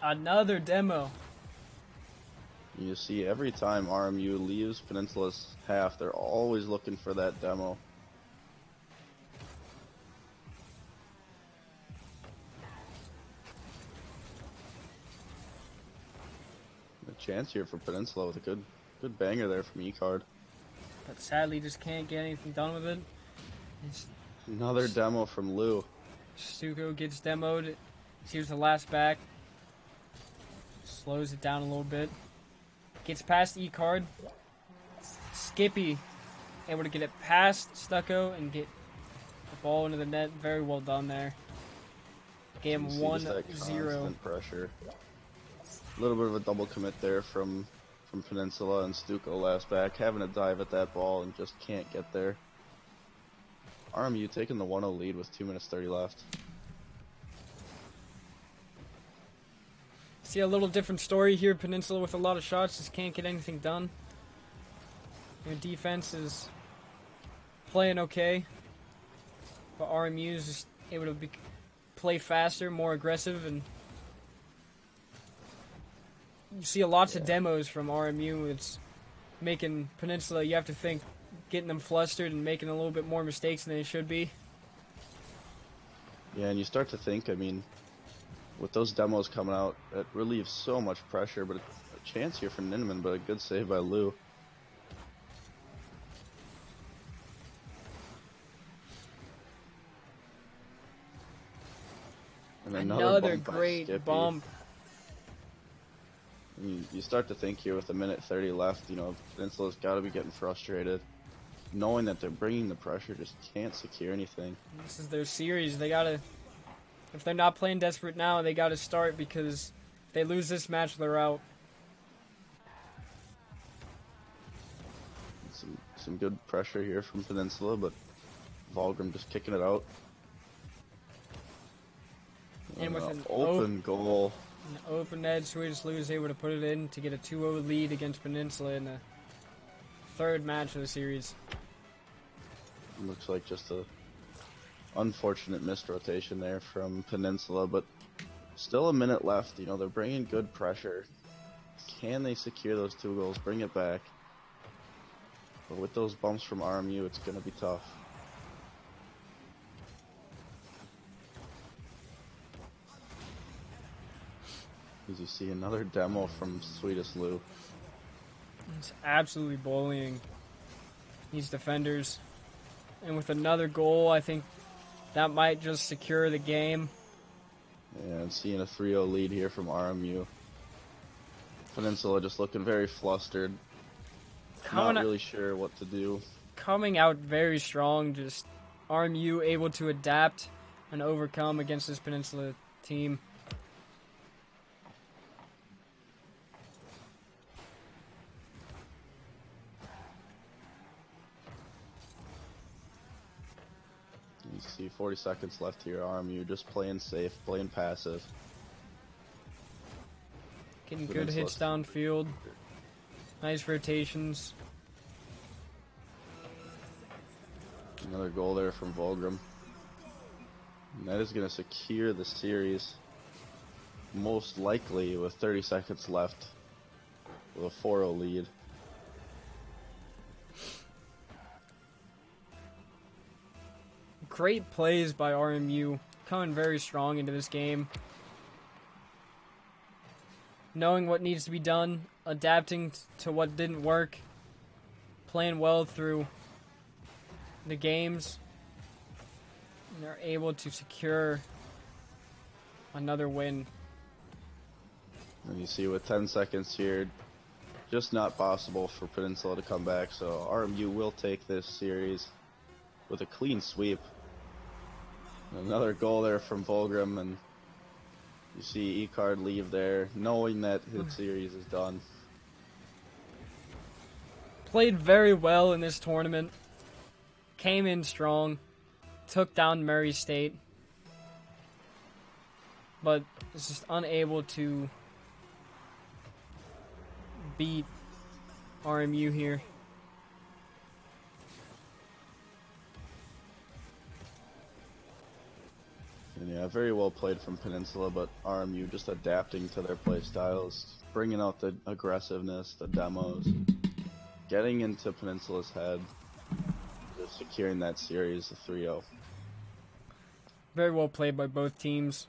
Another demo. You see every time RMU leaves Peninsula's half, they're always looking for that demo. A chance here for Peninsula with a good banger there from E-card. But sadly just can't get anything done with it. Another demo from Lou. Stucco gets demoed. Here's the last back. Slows it down a little bit. Gets past E-card. Skippy able to get it past Stucco and get the ball into the net. Very well done there. Game You see just that 1-0. constant pressure. A little bit of a double commit there from Peninsula, and Stuco last back, having a dive at that ball and just can't get there. RMU taking the 1-0 lead with 2 minutes 30 left. See a little different story here. Peninsula with a lot of shots, just can't get anything done. Their defense is playing okay, but RMU is just able to play faster, more aggressive, and you see lots of demos from RMU. It's making Peninsula, you have to think, getting them flustered and making a little bit more mistakes than they should be. Yeah, and you start to think, I mean, with those demos coming out, it relieves so much pressure, but a chance here for Ninman, but a good save by Lou. And Another bump by great Skippy. bump. I mean, you start to think here with 1:30 left, you know, Peninsula's got to be getting frustrated, knowing that they're bringing the pressure, just can't secure anything. This is their series. They gotta, if they're not playing desperate now, they gotta start, because if they lose this match, they're out. Some good pressure here from Peninsula, but Volgrim just kicking it out. And with an open goal. An open edge, Swedish Lou is able to put it in to get a 2-0 lead against Peninsula in the third match of the series. Looks like just a unfortunate missed rotation there from Peninsula, but still a minute left. You know, they're bringing good pressure. Can they secure those 2 goals, bring it back? But with those bumps from RMU, it's going to be tough. As you see, another demo from Swedish Lou. It's absolutely bullying these defenders. And with another goal, I think that might just secure the game. And seeing a 3-0 lead here from RMU. Peninsula just looking very flustered. Not really sure what to do. Coming out very strong, just RMU able to adapt and overcome against this Peninsula team. You see 40 seconds left here. RMU just playing safe, playing passive. Getting good hits downfield. Nice rotations. Another goal there from Volgrim. And that is going to secure the series, most likely with 30 seconds left, with a 4-0 lead. Great plays by RMU, coming very strong into this game. Knowing what needs to be done, adapting to what didn't work, playing well through the games, and they're able to secure another win. And you see with 10 seconds here, just not possible for Peninsula to come back, so RMU will take this series with a clean sweep. Another goal there from Volgrim, and you see Ecard leave there, knowing that his series is done. Played very well in this tournament. Came in strong. Took down Murray State. But is just unable to beat RMU here. And yeah, very well played from Peninsula, but RMU just adapting to their play styles, bringing out the aggressiveness, the demos, getting into Peninsula's head, just securing that series, the 3-0. Very well played by both teams.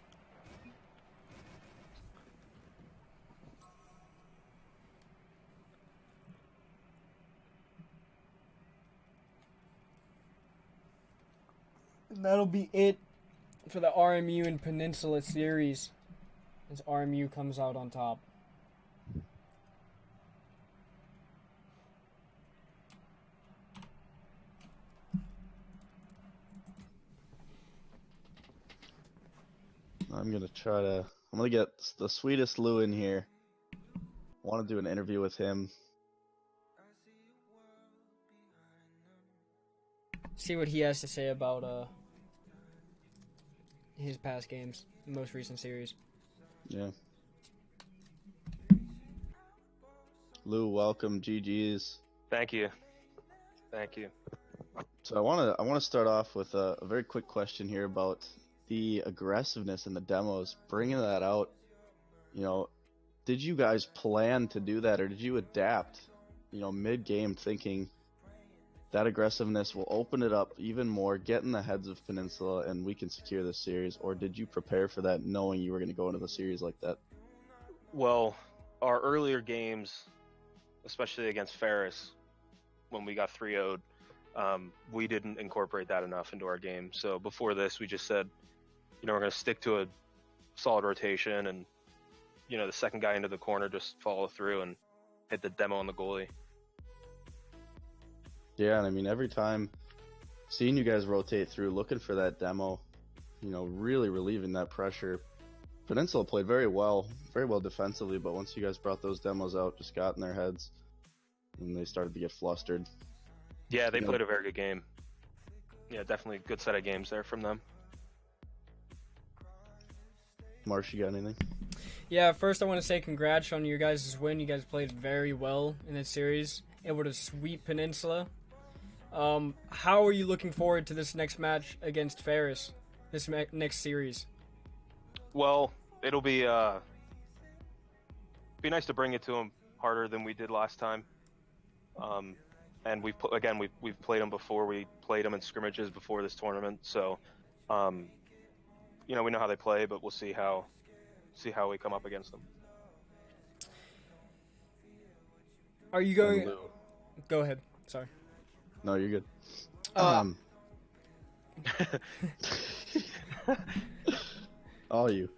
And that'll be it for the RMU and Peninsula series, as RMU comes out on top. I'm gonna try to. I'm gonna get the sweetest Lou in here. I want to do an interview with him. See what he has to say about his past games, the most recent series. Yeah. Lou, welcome. GG's. Thank you. Thank you. So I want to start off with a very quick question here about the aggressiveness in the demos, bringing that out. You know, did you guys plan to do that, or did you adapt? You know, mid-game, thinking that aggressiveness will open it up even more, get in the heads of Peninsula, and we can secure this series? Or did you prepare for that, knowing you were going to go into the series like that? Well, our earlier games, especially against Ferris, when we got 3-0'd, we didn't incorporate that enough into our game. So before this, we just said, we're going to stick to a solid rotation, and the second guy into the corner, just follow through and hit the demo on the goalie. Yeah, and I mean, every time seeing you guys rotate through, looking for that demo, really relieving that pressure. Peninsula played very well defensively, but once you guys brought those demos out, just got in their heads, and they started to get flustered. Yeah, they played a very good game. Yeah, definitely a good set of games there from them. Marsh, you got anything? Yeah, first I want to say congrats on your guys' win. You guys played very well in this series, able to sweep Peninsula. How are you looking forward to this next match against Ferris, this next series? Well, it'll be nice to bring it to them harder than we did last time. And we've played them before. We played them in scrimmages before this tournament, so we know how they play, but we'll see how we come up against them. Are you going? Go ahead. Sorry. No, you're good. All you,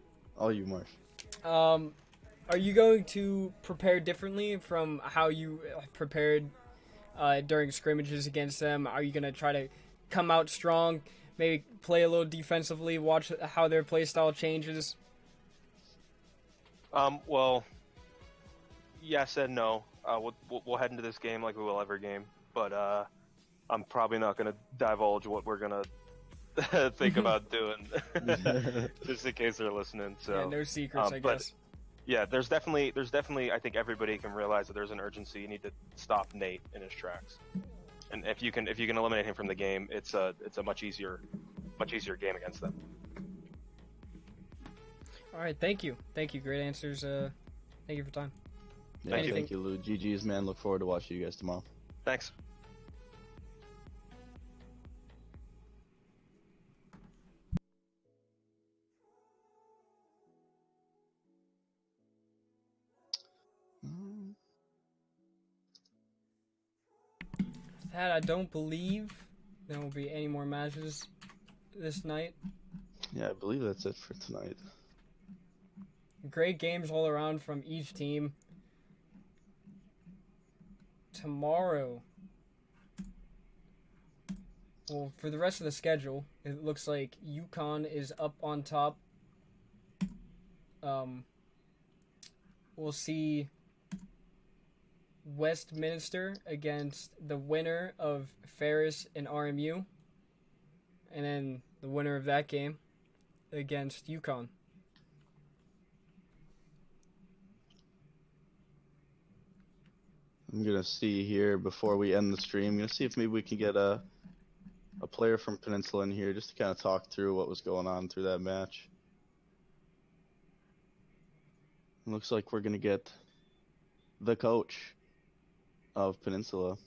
Marsh. Are you going to prepare differently from how you prepared during scrimmages against them? Are you going to try to come out strong, maybe play a little defensively, watch how their play style changes? Well, yes and no. We'll head into this game like we will every game, but I'm probably not going to divulge what we're going to think about doing, just in case they're listening. So yeah, no secrets, I guess. Yeah, there's definitely. I think everybody can realize that there's an urgency. You need to stop Nate in his tracks, and if you can eliminate him from the game, it's a much easier game against them. All right, thank you, great answers. Thank you for time. Yeah, thank you, Lou. GG's, man. Look forward to watching you guys tomorrow. Thanks. That I don't believe there will be any more matches this night. Yeah, I believe that's it for tonight. Great games all around from each team. Tomorrow, well, for the rest of the schedule, it looks like UConn is up on top. We'll see Westminster against the winner of Ferris and RMU, and then the winner of that game against UConn. I'm gonna see here before we end the stream. I'm gonna see if maybe we can get a player from Peninsula in here just to kind of talk through what was going on through that match. It looks like we're gonna get the coach of Peninsula.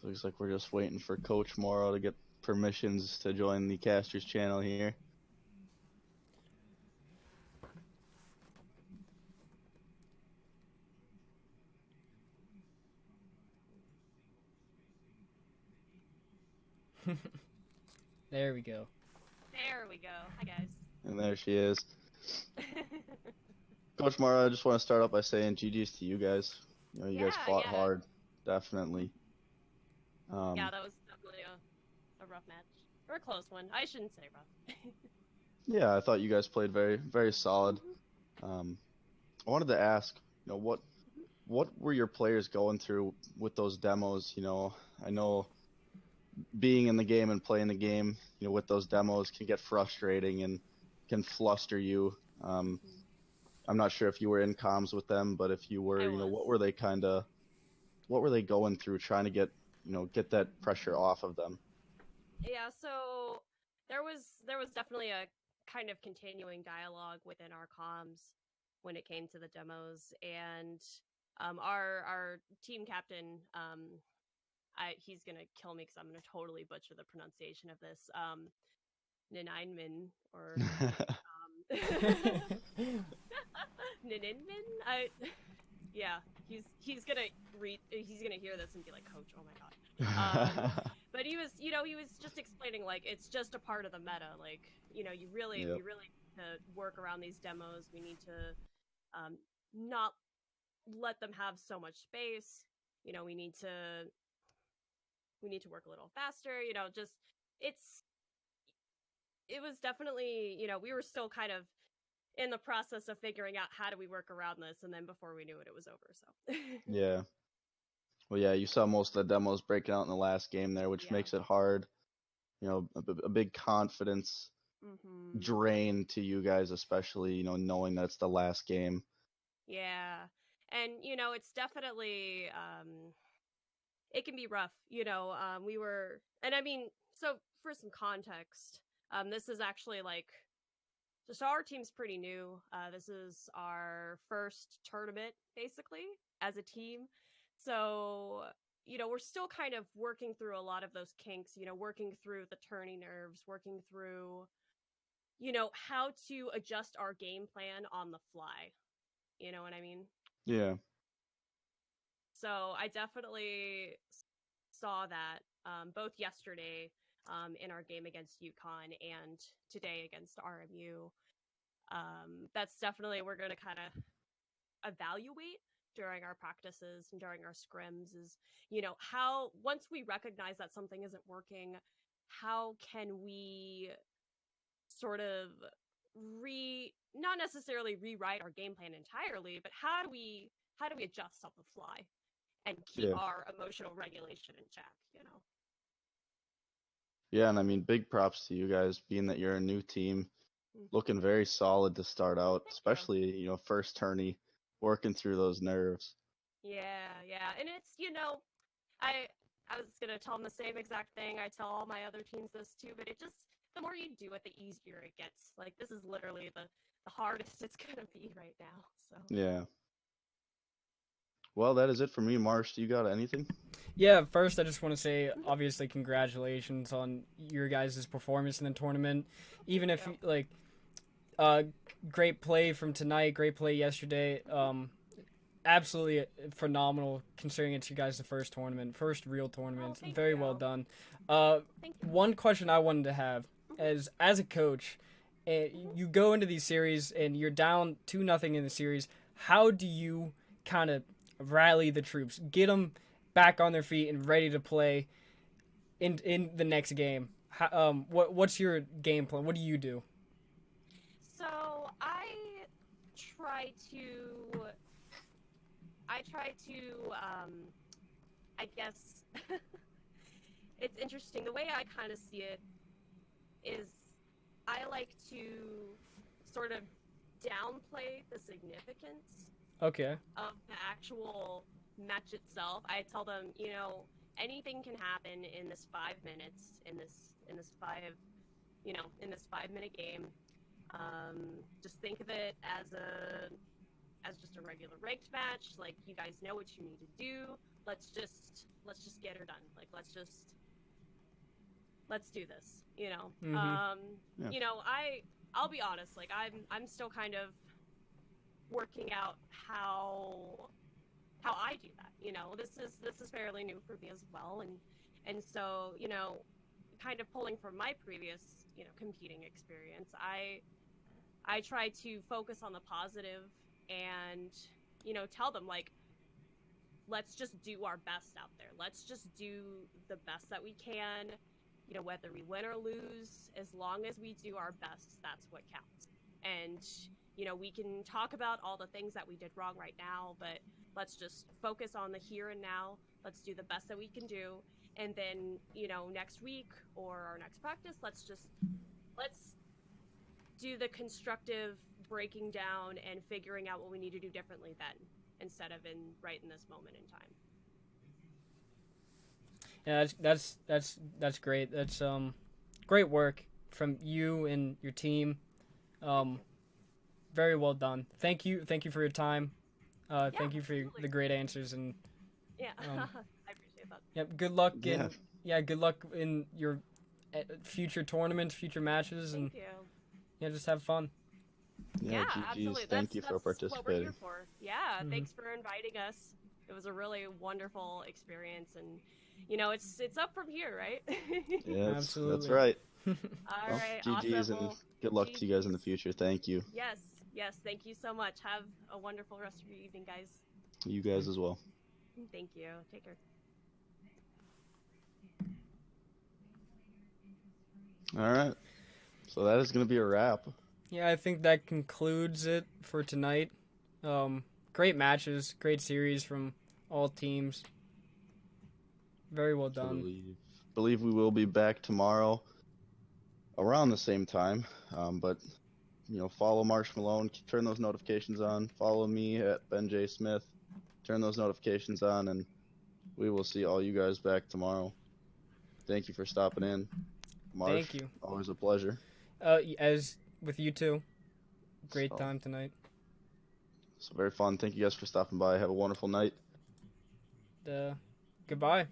Looks like we're just waiting for Coach Morrow to get permissions to join the Casters channel here. There we go. There we go. Hi, guys. And there she is. Coach Morrow, I just want to start off by saying GG's to you guys. You know, you guys Yeah, fought yeah. hard, definitely. Yeah, that was definitely a rough match. Or a close one. I shouldn't say rough. Yeah, I thought you guys played very, very solid. I wanted to ask, you know, what were your players going through with those demos? You know, I know being in the game and playing the game, you know, with those demos can get frustrating and can fluster you. I'm not sure if you were in comms with them, but if you were, I you know, was. what were they going through trying to get, you know, get that pressure off of them? Yeah, so there was definitely a kind of continuing dialogue within our comms when it came to the demos, and our team captain, he's gonna kill me because I'm gonna totally butcher the pronunciation of this. Nineinman or Ninenman? Yeah, he's gonna hear this and be like, Coach, oh my god. But he was, he was just explaining like it's just a part of the meta. Like, we really Yep. need to work around these demos. We need to not let them have so much space. We need to work a little faster. Just it was definitely, we were still kind of in the process of figuring out how do we work around this, and then before we knew it, it was over. So Yeah. Well, yeah, you saw most of the demos breaking out in the last game there, which Yeah. makes it hard. You know, a big confidence Mm-hmm. drain to you guys, especially, you know, knowing that it's the last game. Yeah. And, it's definitely, it can be rough, and I mean, so for some context, this is actually like, so our team's pretty new. This is our first tournament, basically, as a team. So, we're still kind of working through a lot of those kinks, working through the turning nerves, working through, how to adjust our game plan on the fly. You know what I mean? Yeah. So I definitely saw that both yesterday in our game against UConn and today against RMU. That's definitely, we're going to kind of evaluate during our practices and during our scrims is, how, once we recognize that something isn't working, how can we sort of not necessarily rewrite our game plan entirely, but how do we adjust on the fly and keep Yeah. our emotional regulation in check? Yeah, and I mean, big props to you guys, being that you're a new team, Mhm. looking very solid to start out, Thank you. especially, you know, first tourney, working through those nerves. Yeah, and it's, I was gonna tell them the same exact thing. I tell all my other teams this too, but it just, the more you do it, the easier it gets. Like, this is literally the hardest it's gonna be right now. So Yeah. Well, that is it for me, Marsh. Do you got anything? Yeah, first I just want to say, obviously, congratulations on your guys' performance in the tournament. Even if you, like, great play from tonight, great play yesterday. Absolutely phenomenal considering it's you guys' first real tournament. thank Very you. well done. Thank you. One question I wanted to have is, as a coach, you go into these series and you're down 2-0 in the series. How do you kind of rally the troops, get them back on their feet and ready to play in the next game? What's your game plan? What do you do? So I try to, I guess, it's interesting. The way I kind of see it is, I like to sort of downplay the significance Okay. of the actual match itself. I tell them, anything can happen in this 5 minutes, in this 5 minute game. Just think of it as just a regular ranked match. Like, you guys know what you need to do. let's just get her done. Like let's do this. You know. Mhm. Yeah. You know, I'll be honest. Like I'm still kind of working out how I do that. You know, this is fairly new for me as well, and so you know, kind of pulling from my previous competing experience, I try to focus on the positive and tell them like let's just do our best out there. Let's just do the best that we can. You know, whether we win or lose, as long as we do our best, that's what counts. And, you know, we can talk about all the things that we did wrong right now, but let's just focus on the here and now. Let's do the best that we can do. And then, you know, next week or our next practice, let's do the constructive breaking down and figuring out what we need to do differently then instead of right in this moment in time. Yeah, that's great. That's great work from you and your team. Um, very well done. Thank you for your time. Yeah, Thank you for absolutely. the great answers and Yeah, um, I appreciate that. yep. Good luck Yeah. good luck in your future tournaments, future matches, and Thank you. yeah, just have fun. Yeah, Yeah, GG's. absolutely. Thank you for That's what we're here participating. for. Yeah, Mhm. thanks for inviting us. It was a really wonderful experience, and you know, it's up from here, right? Yeah, that's Absolutely. right. All Well, right, GG's awesome. and Well, good luck to you guys in GG's. the future. Thank you. Yes, yes. Thank you so much. Have a wonderful rest of your evening, guys. You guys as well. Thank you. Take care. All right. So that is going to be a wrap. Yeah, I think that concludes it for tonight. Great matches, great series from all teams. Very well I done. believe we will be back tomorrow around the same time. But follow Marsh Malone, turn those notifications on. Follow me at Ben J Smith, turn those notifications on, and we will see all you guys back tomorrow. Thank you for stopping in, Marsh. Thank you. Always a pleasure. As with you too. Great So, time tonight. so very fun. Thank you guys for stopping by. Have a wonderful night. Goodbye.